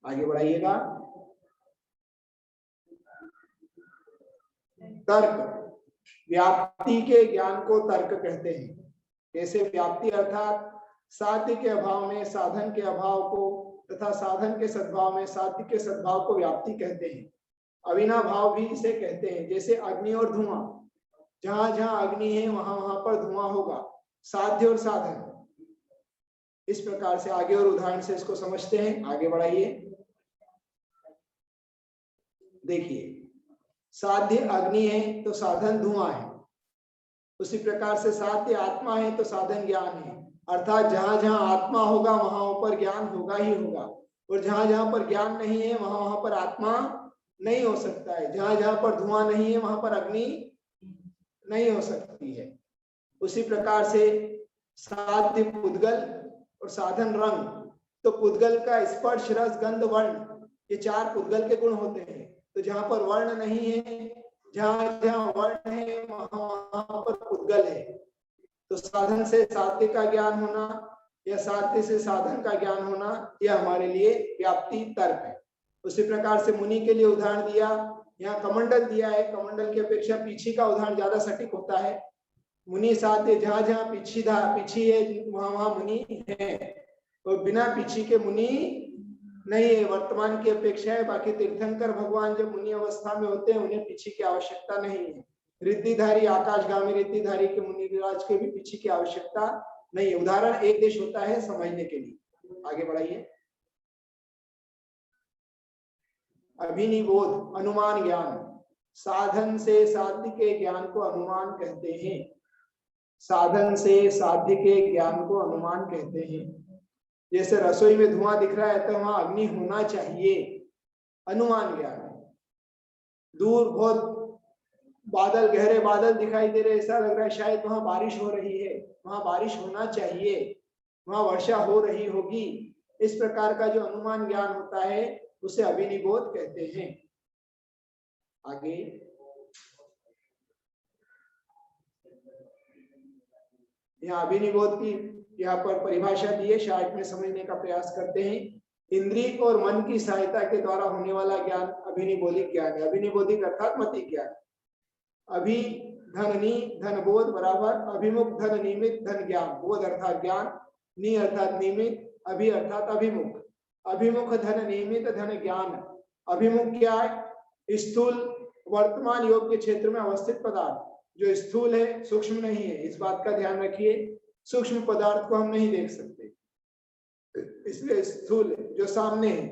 Speaker 1: आगे बढ़ाइएगा। तर्क, व्याप्ति के ज्ञान को तर्क कहते हैं। जैसे व्याप्ति अर्थात साध्य के अभाव में साधन के अभाव को तथा साधन के सद्भाव में साध्य के सद्भाव को व्याप्ति कहते हैं। अविनाभाव भी इसे कहते हैं। जैसे अग्नि और धुआं, जहां जहां अग्नि है वहां वहां पर धुआं होगा, साध्य और साधन। इस प्रकार से आगे और उदाहरण से इसको समझते हैं। आगे बढ़ाइए। देखिए, साध्य अग्नि है तो साधन धुआं है, उसी प्रकार से साध्य आत्मा है तो साधन ज्ञान है। अर्थात जहां जहां आत्मा होगा वहां पर ज्ञान होगा ही होगा, और जहां जहां पर ज्ञान नहीं है वहां वहां पर आत्मा नहीं हो सकता है। जहां जहां पर धुआं नहीं है वहां पर अग्नि नहीं हो सकती है। उसी प्रकार से साध्य पुद्गल और साधन रंग, तो पुद्गल का स्पर्श रस गंध वर्ण, ये 4 पुद्गल के गुण होते हैं। तो जहां पर वर्ण नहीं है, जहां जहां वर्ण है वहां वहां पर पुद्गल है। तो साधन से साध्य का ज्ञान होना या साध्य से साधन का ज्ञान होना, यह हमारे लिए व्याप्ति तर्क है। उसी प्रकार से मुनि के लिए उदाहरण दिया, यहाँ कमंडल दिया है। कमंडल की अपेक्षा पीछी का उदाहरण ज्यादा सटीक होता है। मुनि साध्य, जहां जहां पीछी है वहां वहां मुनि है, और बिना पीछी के मुनि नहीं है, वर्तमान की अपेक्षा है। बाकी तीर्थंकर भगवान जब मुनि अवस्था में होते हैं उन्हें पीछी की आवश्यकता नहीं है। रिद्धिधारी आकाशगामी रिद्धिधारी के मुनिराज के भी पीछे की आवश्यकता नहीं है। उदाहरण एक देश होता है समझने के लिए। आगे बढ़ाइए। अभिनिबोध, अनुमान ज्ञान, साधन से साध्य के ज्ञान को अनुमान कहते हैं। साधन से साध्य के ज्ञान को अनुमान कहते हैं। जैसे रसोई में धुआं दिख रहा है तो वहां अग्नि होना चाहिए, अनुमान ज्ञान है। दूर बहुत बादल, गहरे बादल दिखाई दे रहे, ऐसा लग रहा है शायद वहां बारिश हो रही है, वहां बारिश होना चाहिए, वहां वर्षा हो रही होगी। इस प्रकार का जो अनुमान ज्ञान होता है उसे अभिनिबोध कहते हैं। आगे यहाँ अभिनिबोध की यहाँ पर परिभाषा दी है, शार्ट में समझने का प्रयास करते हैं। इंद्रिय और मन की सहायता के द्वारा होने वाला ज्ञान अभिनिबोधिक ज्ञान है। अभिनिबोधिक अर्थात मति ज्ञान। अभि धन नी धन बोध बराबर अभिमुख धन निमित धन ज्ञान। बोध अर्थात ज्ञान, नी अर्थात निमित, अभि अर्थात अभिमुख। अभिमुख धन निमित धन ज्ञान। अभिमुख क्या है? स्थूल वर्तमान योग के क्षेत्र में अवस्थित पदार्थ। जो स्थूल है, सूक्ष्म नहीं है, इस बात का ध्यान रखिए। सूक्ष्म पदार्थ को हम नहीं देख सकते, इसलिए स्थूल जो सामने है।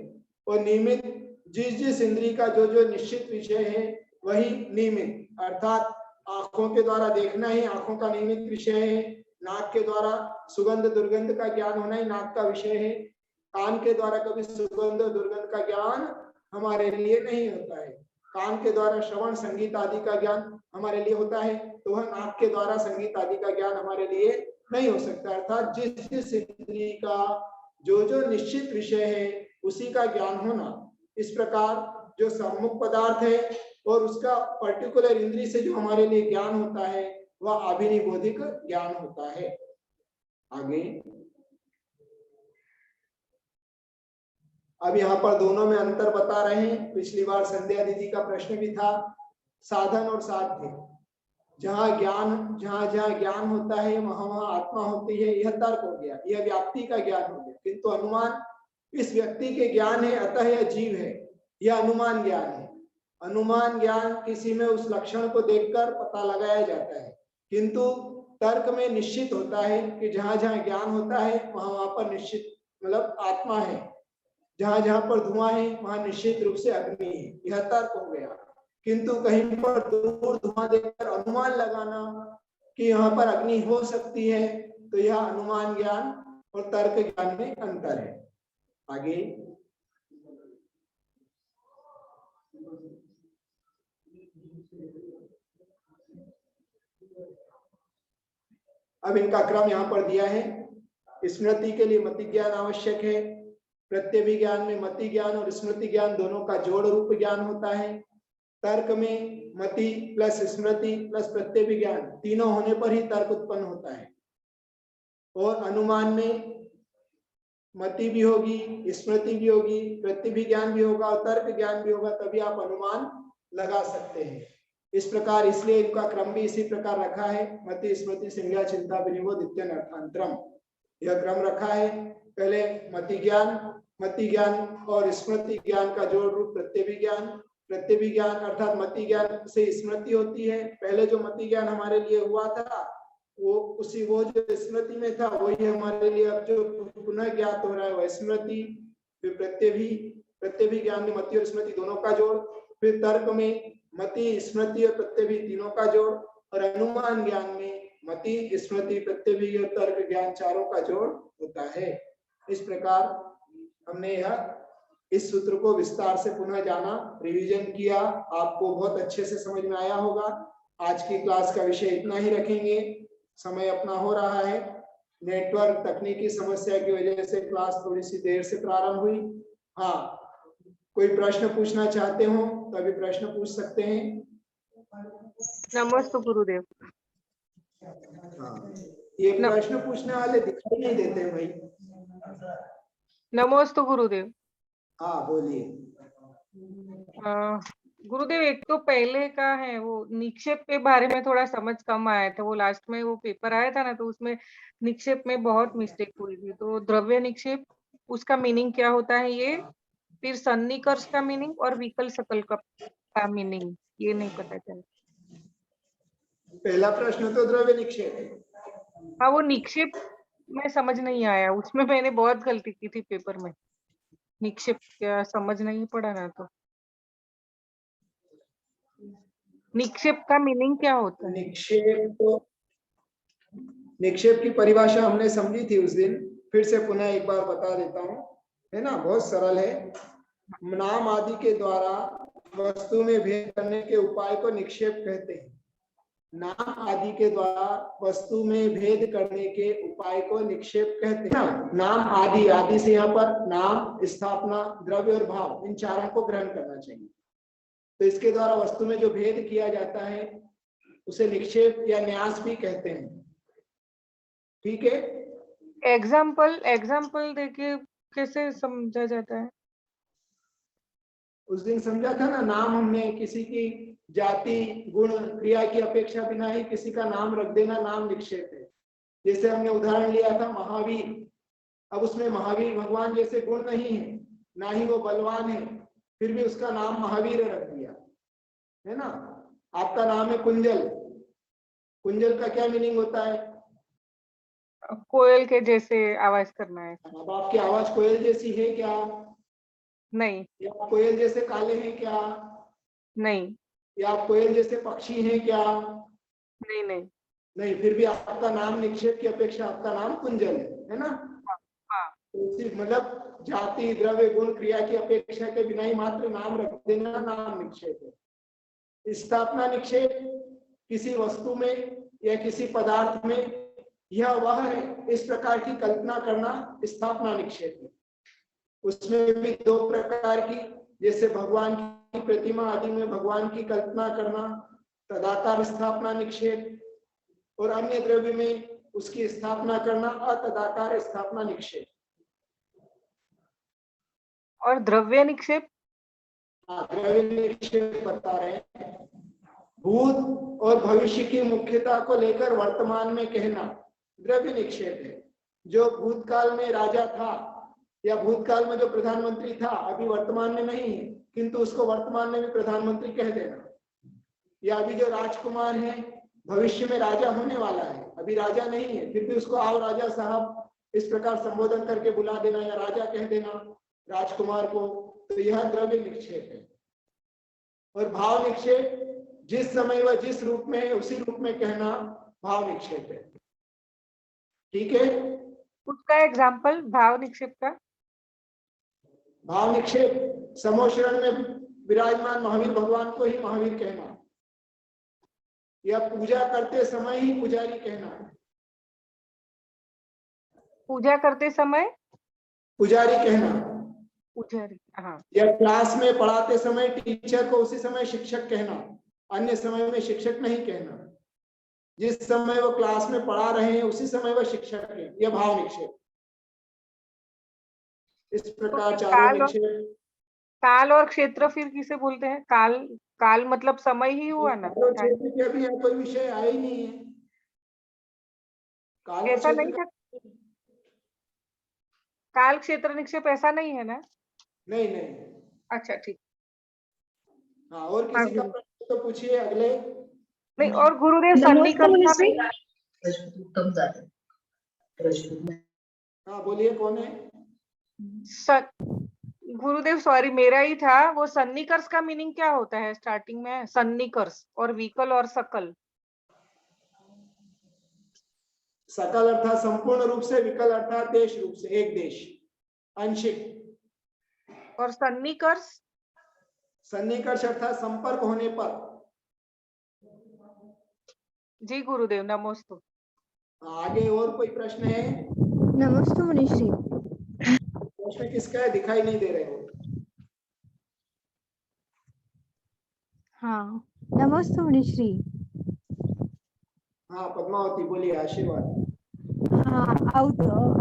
Speaker 1: और नियमित जिस जिस इंद्रिय का जो जो निश्चित विषय है वही नियमित, अर्थात आंखों के द्वारा देखना ही आंखों का नियमित विषय है। नाक के द्वारा सुगंध दुर्गंध का ज्ञान होना ही नाक का विषय है। कान के द्वारा कभी सुगंध दुर्गंध का ज्ञान हमारे लिए नहीं होता है। कान के द्वारा श्रवण संगीत आदि का ज्ञान हमारे लिए होता है, तो वह नाक के द्वारा संगीत आदि का ज्ञान हमारे लिए नहीं हो सकता। अर्थात जिस जिस इंद्रिय का जो जो निश्चित विषय है उसी का ज्ञान होना। इस प्रकार जो सम्मुख पदार्थ है और उसका पर्टिकुलर इंद्रिय से जो हमारे लिए ज्ञान होता है वह अभिनिबोधिक ज्ञान होता है। आगे अब यहाँ पर दोनों में अंतर बता रहे हैं। पिछली बार संध्या दीदी का प्रश्न भी था, साधन और साध्य। जहाँ ज्ञान होता है वहां आत्मा होती है, यह तर्क हो गया, यह व्याप्ति का ज्ञान हो गया। किंतु अनुमान इस व्यक्ति के ज्ञान है, अतः यह जीव है, यह अनुमान ज्ञान है। अनुमान ज्ञान किसी में उस लक्षण को देखकर पता लगाया जाता है, किंतु तर्क में निश्चित होता है कि जहां जहां ज्ञान होता है वहां पर निश्चित मतलब आत्मा है। जहां जहां पर धुआं है वहां निश्चित रूप से अग्नि है, यह तर्क हो गया। किंतु कहीं पर दूर धुआं देखकर अनुमान लगाना कि यहाँ पर अग्नि हो सकती है, तो यह अनुमान ज्ञान और तर्क ज्ञान में अंतर है। आगे अब इनका क्रम यहाँ पर दिया है। स्मृति के लिए मति ज्ञान आवश्यक है। प्रत्यभिज्ञान में मति ज्ञान और स्मृति ज्ञान दोनों का जोड़ रूप ज्ञान होता है। तर्क में मति प्लस स्मृति प्लस प्रत्यभिज्ञान तीनों होने पर ही तर्क उत्पन्न होता है। और अनुमान में मति भी होगी, स्मृति भी होगी, प्रत्यभिज्ञान भी होगा और तर्क ज्ञान भी होगा, तभी आप अनुमान लगा सकते हैं। इस प्रकार इसलिए इनका क्रम भी इसी प्रकार रखा है। मति स्मृति संज्ञा चिंता विनिबोध इत्यन अर्थांतरम, यह क्रम रखा है। पहले मति ज्ञान और स्मृति ज्ञान का जोड़ रूप प्रत्यभिज्ञान। प्रत्यभिज्ञान अर्थात मति ज्ञान से स्मृति होती है। पहले जो मति ज्ञान हमारे लिए हुआ था वो जो स्मृति में था वही हमारे लिए अब जो पुनः ज्ञात हो रहा है वह स्मृति। फिर प्रत्यभिज्ञान में मति और स्मृति दोनों का जोड़। फिर तर्क में मति स्मृति और प्रत्यभि तीनों का जोड़। और अनुमान ज्ञान में मति स्मृति प्रत्यभि और तर्क ज्ञान चारों का जोड़ होता है। इस प्रकार हमने यह इस सूत्र को विस्तार से पुनः जाना, रिवीजन किया, आपको बहुत अच्छे से समझ में आया होगा। आज की क्लास का विषय इतना ही रखेंगे, समय अपना हो रहा है। नेटवर्क तकनीकी समस्या की वजह से क्लास थोड़ी सी देर से प्रारंभ हुई। हाँ, कोई प्रश्न पूछना चाहते हो तो अभी प्रश्न पूछ सकते हैं।
Speaker 3: नमस्ते गुरुदेव।
Speaker 1: हाँ, ये प्रश्न पूछने वाले दिखाई नहीं देते भाई।
Speaker 3: नमस्ते गुरुदेव।
Speaker 1: हाँ बोलिए।
Speaker 3: गुरुदेव, एक तो पहले का है वो निक्षेप के बारे में थोड़ा समझ कम आया था। वो लास्ट में वो पेपर आया था ना, तो उसमें निक्षेप में बहुत मिस्टेक हुई थी। तो द्रव्य निक्षेप, उसका मीनिंग क्या होता है ये, फिर सन्निकर्ष का मीनिंग और विकल सकल का मीनिंग ये नहीं पता चला।
Speaker 1: पहला प्रश्न तो द्रव्य निक्षेप है।
Speaker 3: हाँ, वो निक्षेप में समझ नहीं आया, उसमें मैंने बहुत गलती की थी पेपर में। निक्षेप क्या समझ नहीं पड़ा ना, तो निक्षेप का मीनिंग क्या होता है?
Speaker 1: निक्षेप की परिभाषा हमने समझी थी उस दिन, फिर से पुनः एक बार बता देता हूँ, है ना, बहुत सरल है। नाम आदि के द्वारा वस्तु में भेद करने के उपाय को निक्षेप कहते हैं। नाम आदि के द्वारा वस्तु में भेद करने के उपाय को निक्षेप कहते हैं। नाम आदि, आदि से यहाँ पर नाम, स्थापना, द्रव्य और भाव, इन चारों को ग्रहण करना चाहिए। तो इसके द्वारा वस्तु में जो भेद किया जाता है उसे निक्षेप या न्यास भी कहते हैं। ठीक है,
Speaker 3: एग्जाम्पल देखिए कैसे समझा जाता है।
Speaker 1: उस दिन समझा था ना, नाम हमने किसी की जाति गुण क्रिया की अपेक्षा बिना ही किसी का नाम रख देना नाम निक्षेप है। जैसे हमने उदाहरण लिया था महावीर, अब उसमें महावीर भगवान जैसे गुण नहीं है, ना ही वो बलवान है, फिर भी उसका नाम महावीर रख दिया, है ना। आपका नाम है कुंजल, कुंजल का क्या मीनिंग होता है?
Speaker 3: कोयल के जैसे आवाज करना है।
Speaker 1: अब आपकी आवाज कोयल जैसी है क्या?
Speaker 3: नहीं,
Speaker 1: या आप कोयल जैसे काले हैं क्या?
Speaker 3: नहीं,
Speaker 1: या आप कोयल जैसे पक्षी हैं क्या?
Speaker 3: नहीं, नहीं।
Speaker 1: नहीं, फिर भी आपका नाम निक्षेप की अपेक्षा आपका नाम कुंजल है ना।
Speaker 3: हाँ,
Speaker 1: तो सिर्फ मतलब जाति द्रव्य गुण क्रिया की अपेक्षा के बिना ही मात्र नाम रख देना नाम निक्षेप है। स्थापना निक्षेप किसी वस्तु में या किसी पदार्थ में यह वह है इस प्रकार की कल्पना करना स्थापना निक्षेप है। उसमें भी दो प्रकार की, जैसे भगवान की प्रतिमा आदि में भगवान की कल्पना करना तदाकार स्थापना निक्षेप, और अन्य द्रव्य में उसकी स्थापना करना अतदाकार स्थापना निक्षेप।
Speaker 3: और द्रव्य निक्षेप?
Speaker 1: द्रव्य निक्षेप बता रहे हैं, भूत और भविष्य की मुख्यता को लेकर वर्तमान में कहना द्रव्य निक्षेप है। जो भूतकाल में राजा था या भूतकाल में जो प्रधानमंत्री था अभी वर्तमान में नहीं है, किंतु उसको वर्तमान में भी प्रधानमंत्री कह देना। या अभी जो राजकुमार है भविष्य में राजा होने वाला है, अभी राजा नहीं है, फिर भी उसको आओ राजा साहब इस प्रकार संबोधन करके बुला देना या राजा कह देना राजकुमार को, तो यह द्रव्य निक्षेप है। और भाव निक्षेप जिस समय वह जिस रूप में है उसी रूप में कहना भाव निक्षेप है। ठीक है,
Speaker 3: उसका एग्जाम्पल भाव निक्षेप का?
Speaker 1: भाव निक्षेप समोशरण में विराजमान महावीर भगवान को ही महावीर कहना, या पूजा करते समय ही पुजारी कहना।
Speaker 3: पूजा करते समय
Speaker 1: पुजारी कहना,
Speaker 3: पुजारी, हाँ।
Speaker 1: या क्लास में पढ़ाते समय टीचर को उसी समय शिक्षक कहना, अन्य समय में शिक्षक नहीं कहना। जिस समय वो क्लास में पढ़ा रहे हैं उसी समय वो शिक्षक है, यह भाव निक्षेप। इस प्रकार
Speaker 3: तो
Speaker 1: चारों निक्षेप।
Speaker 3: काल और क्षेत्र फिर किसे बोलते हैं? काल मतलब समय ही हुआ ना।
Speaker 1: क्षेत्र के अभी कोई विषय आया ही नहीं है। काल और
Speaker 3: ऐसा नहीं
Speaker 1: क्षेत्र
Speaker 3: था, काल क्षेत्र निक्षेप ऐसा नहीं है ना?
Speaker 1: नहीं नहीं।
Speaker 3: अच्छा, ठीक।
Speaker 1: हाँ, और किसी का प्रश्न तो पूछिए अगले।
Speaker 3: नहीं, और गुरुदेव सन्निकर्ष
Speaker 1: हाँ बोलिए, कौन है?
Speaker 3: गुरुदेव सॉरी, मेरा ही था। वो सन्निकर्ष का मीनिंग क्या होता है? स्टार्टिंग में सन्निकर्ष और विकल और सकल।
Speaker 1: सकल अर्थात संपूर्ण रूप से, विकल अर्थात देश रूप से, एक देश, आंशिक।
Speaker 3: और सन्निकर्ष?
Speaker 1: सन्निकर्ष अर्थात संपर्क होने पर।
Speaker 2: जी गुरुदेव, नमोस्तु।
Speaker 1: आगे और कोई प्रश्न है?
Speaker 2: नमस्ते मुनिश्री।
Speaker 1: प्रश्न किसका है, दिखाई नहीं दे रहे हो?
Speaker 2: हाँ, नमस्ते मुनिश्री।
Speaker 1: हाँ पद्मावती, बोलिए, आशीर्वाद।
Speaker 2: हाँ,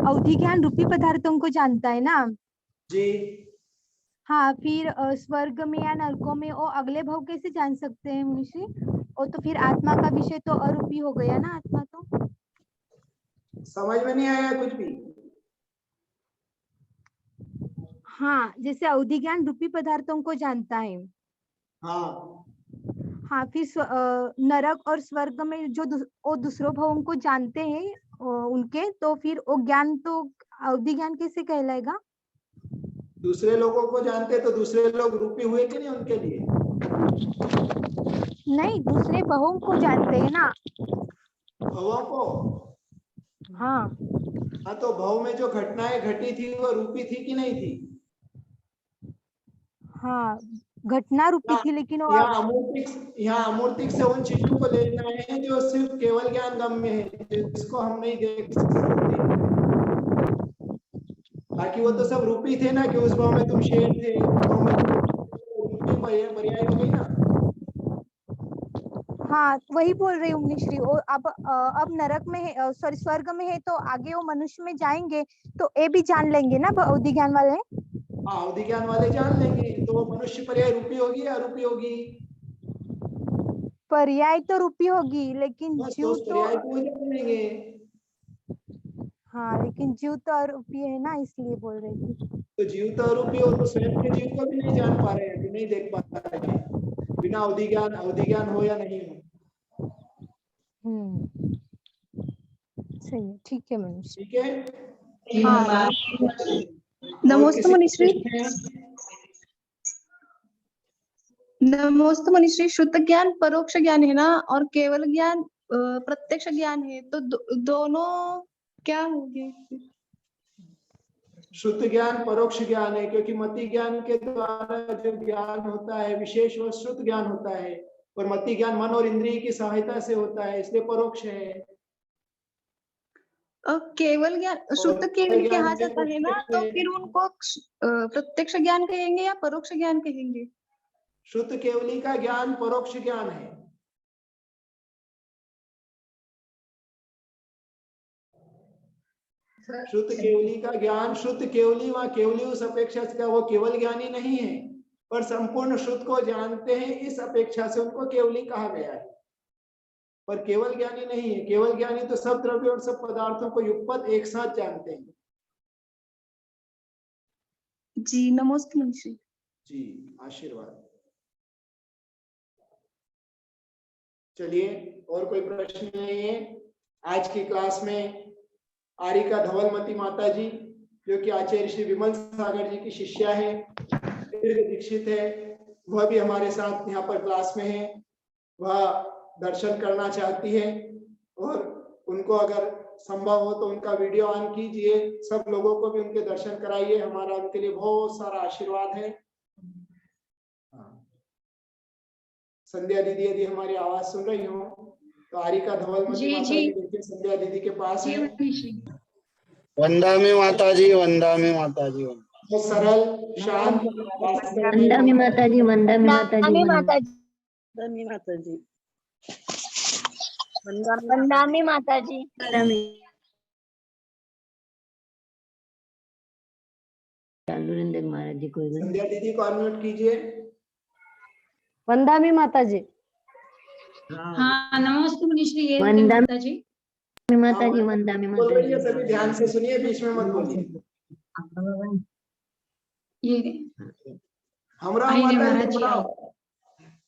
Speaker 2: अवधि ज्ञान रूपी पदार्थों को जानता है ना
Speaker 1: जी।
Speaker 2: हाँ, फिर स्वर्ग में या नरकों में वो अगले भाव कैसे जान सकते हैं मुनिश्री? वो तो फिर आत्मा का विषय तो अरूपी हो गया ना, आत्मा तो।
Speaker 1: समझ में नहीं आया कुछ भी?
Speaker 2: हाँ, जैसे अवधि ज्ञान रूपी पदार्थों को जानता है।
Speaker 1: हाँ
Speaker 2: हाँ, फिर नरक और स्वर्ग में जो वो दूसरों भावों को जानते हैं उनके, तो फिर वो ज्ञान तो अवधि ज्ञान कैसे कहलाएगा?
Speaker 1: दूसरे लोगों को जानते तो दूसरे लोग रूपी हुए कि नहीं उनके लिए?
Speaker 2: नहीं, दूसरे भावों को जानते हैं ना।
Speaker 1: भवों को?
Speaker 2: हाँ
Speaker 1: हाँ, तो भव में जो घटनाएं घटी थी वो रूपी थी कि नहीं थी?
Speaker 2: हाँ, घटना रूपी थी, लेकिन वो
Speaker 1: यहाँ अमूर्तिक से उन चीजों को देखना है जो सिर्फ केवल ज्ञान गम में है, जिसको हम नहीं देख सकते। बाकी वो तो सब रूपी थे ना, कि उस भाव में तुम शेर थे, उस भाव में तुम रूपी पर्याय हो गई ना।
Speaker 2: हाँ वही बोल रही हूँ मुनिश्री। वो अब नरक में है, सॉरी स्वर्ग में है, तो आगे वो मनुष्य में जाएंगे तो ये भी जान लेंगे ना अवधि ज्ञान वाले।
Speaker 1: हाँ अवधि ज्ञान वाले जान लेंगे। तो वो मनुष्य पर्याय रूपी होगी या अरूपी होगी?
Speaker 2: पर्याय तो रूपी होगी, लेकिन
Speaker 1: बस तो
Speaker 2: जीव
Speaker 1: उस
Speaker 2: तो,
Speaker 1: पर्याय को वो जान लेंगे।
Speaker 2: हाँ लेकिन जीव तो अरूपी है ना, इसलिए बोल रही थी।
Speaker 1: तो जीव तो अरूपी हो तो स्वयं के जीव को भी नहीं जान पा रहे हैं, नहीं देख पा रहे हैं, बिना अवधि ज्ञान हो या नहीं हो।
Speaker 2: सही है, ठीक है मनुष्य।
Speaker 1: ठीक है।
Speaker 2: हाँ
Speaker 4: नमोस्तु मनीश्री। नमोस्तु मनीश्री। शुद्ध ज्ञान परोक्ष ज्ञान है ना, और केवल ज्ञान प्रत्यक्ष ज्ञान है, तो दोनों क्या होंगे?
Speaker 1: शुद्ध ज्ञान परोक्ष ज्ञान है, क्योंकि मति ज्ञान के द्वारा जो ज्ञान होता है विशेष वह शुद्ध ज्ञान होता है, और मति ज्ञान मन और इंद्रिय की सहायता से होता है, इसलिए परोक्ष है।
Speaker 4: केवल ज्ञान शुद्ध केवल कहा जाता है ना, तो फिर उनको प्रत्यक्ष ज्ञान कहेंगे या परोक्ष ज्ञान कहेंगे?
Speaker 1: शुद्ध केवली का ज्ञान परोक्ष ज्ञान है। शुद्ध केवली का ज्ञान, शुद्ध केवली वह केवली उस अपेक्षा से वो केवल ज्ञानी नहीं है, पर संपूर्ण शुद्ध को जानते हैं, इस अपेक्षा से उनको केवली कहा गया है, पर केवल ज्ञानी नहीं है। केवल ज्ञानी तो सब द्रव्य और सब पदार्थों को युगपत एक साथ जानते हैं।
Speaker 4: जी नमस्ते मुंशी
Speaker 1: जी, आशीर्वाद। चलिए, और कोई प्रश्न नहीं है। आज की क्लास में आरिका धवलमती माता जी, जो कि आचार्य श्री विमल सागर जी की शिष्या है, दीर्घ दीक्षित है, वह भी हमारे साथ यहाँ पर क्लास में है। वह दर्शन करना चाहती है, और उनको अगर संभव हो तो उनका वीडियो ऑन कीजिए, सब लोगों को भी उनके दर्शन कराइए। हमारा उनके लिए बहुत सारा आशीर्वाद है। संध्या दीदी यदि हमारी आवाज सुन रही हो तो आरिका धवलमती माता जी देखिए संध्या दीदी के पास है।
Speaker 5: वंदामी माता जी, वंदामी माता जी।
Speaker 1: बहुत सरल शांत
Speaker 6: वंदामी माता जी, वंदामी माता जी,
Speaker 7: वंदामी माता जी, वंदामी माता जी।
Speaker 6: महाराज जी कोई
Speaker 1: संध्या दीदी को अनम्यूट कीजिए।
Speaker 6: वंदामी माता जी।
Speaker 7: हाँ नमस्ते मुनिश्री।
Speaker 6: वंदामी
Speaker 7: माता जी,
Speaker 6: माता जी, वंदामी
Speaker 1: बोल
Speaker 6: माता
Speaker 1: रही है,
Speaker 6: जी।
Speaker 1: सभी ध्यान से सुनिए, बीच में मत बोलिए।
Speaker 7: ये
Speaker 1: हमरा
Speaker 7: आई रे
Speaker 1: माता
Speaker 7: महाराज
Speaker 1: जी,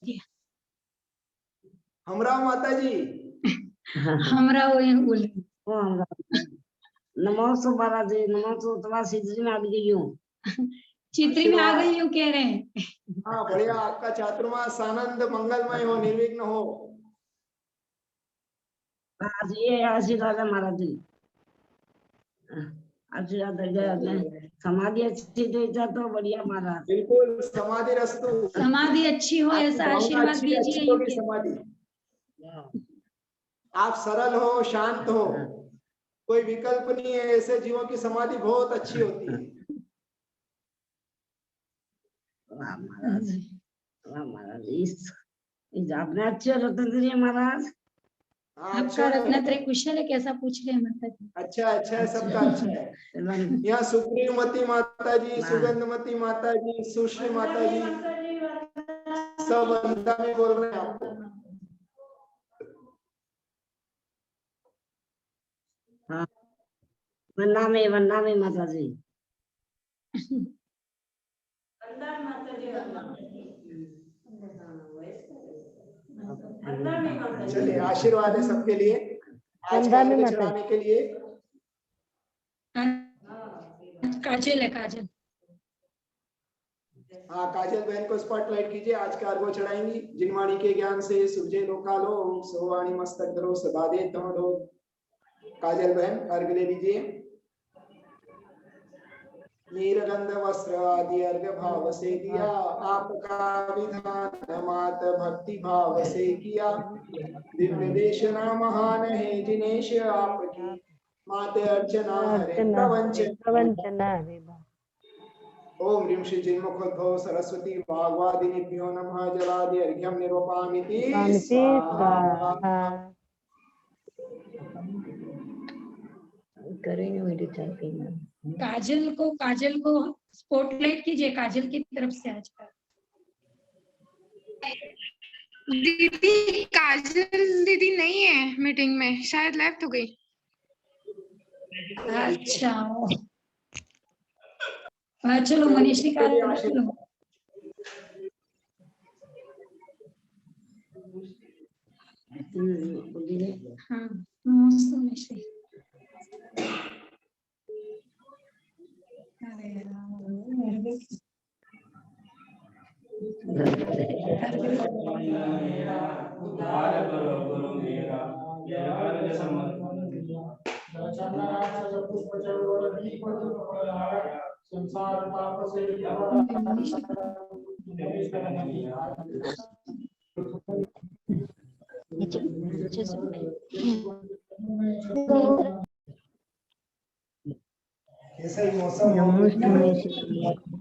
Speaker 7: जी,
Speaker 1: हमरा माता जी।
Speaker 7: हमरा वो यहाँ बोल
Speaker 6: नमस्ते महाराज जी, नमस्ते। तुम्हारा सिद्धि में आ गई हूँ,
Speaker 7: चित्री में आ गई हूँ कह रहे हैं।
Speaker 1: हाँ बढ़िया, आपका चातुर्मास आनंद मंगलमय हो, निर्विघ्न हो।
Speaker 6: आज ये आशीर्वाद है महाराज जी, आशीर्वाद है। समाधि अच्छी दे तो बढ़िया महाराज।
Speaker 1: बिल्कुल, समाधि रस्तु।
Speaker 7: समाधि अच्छी हो ऐसा आशीर्वाद दीजिए।
Speaker 1: होगी समाधि। आप सरल हो, शांत हो, कोई विकल्प नहीं है, ऐसे जीवों की समाधि बहुत अच्छी होती है।
Speaker 6: वाह महाराज, वाह महाराज। इस आपने अच्छे रतन दिए महाराज।
Speaker 7: आपका रत्नत्रय कुशल है, कैसा पूछ रहे हैं माता जी?
Speaker 1: अच्छा अच्छा है, सबका अच्छा है। यहाँ सुग्रीवमती माता जी, सुगंधमती माता जी, सुश्री माता जी, सब वंदा में बोल रहे हैं आपको।
Speaker 6: हाँ, वंदा में माता जी।
Speaker 1: चलिए, आशीर्वाद है सबके लिए आज कार्य चलाने के लिए।
Speaker 7: काजल है, काजल।
Speaker 1: हाँ, काजल बहन को स्पॉटलाइट कीजिए, आज का अर्घ्य चढ़ाएंगी। जिनवाणी के ज्ञान से सुबजे लोकालो, ओम सोवाणी मस्तक धरो सबादे तमो। काजल बहन अर्घ्य ले लीजिए। नीरगंध वस्त्र आदि अर्घ्य भाव से दिया, आपका विधान मात भक्ति भाव से किया। दिव्य देशना महान है जिनेश आपकी, माते अर्चना हरे प्रवंचना। ओम ह्रीं श्री चिन्मुखोद्भव सरस्वती वाग्वादिनीभ्यो नमः जलादि अर्घ्यं निरूपयामि स्वाहा।
Speaker 6: करेंगे मेरी चाय पीना।
Speaker 7: काजल को स्पॉटलाइट कीजिए, काजल की तरफ से आज का।
Speaker 8: दीदी काजल दीदी नहीं है मीटिंग में, शायद लेफ्ट हो गई।
Speaker 7: अच्छा चलो मनीषी का चलो। हाँ मनीषी। अरे
Speaker 1: कैसा ही मौसम हो।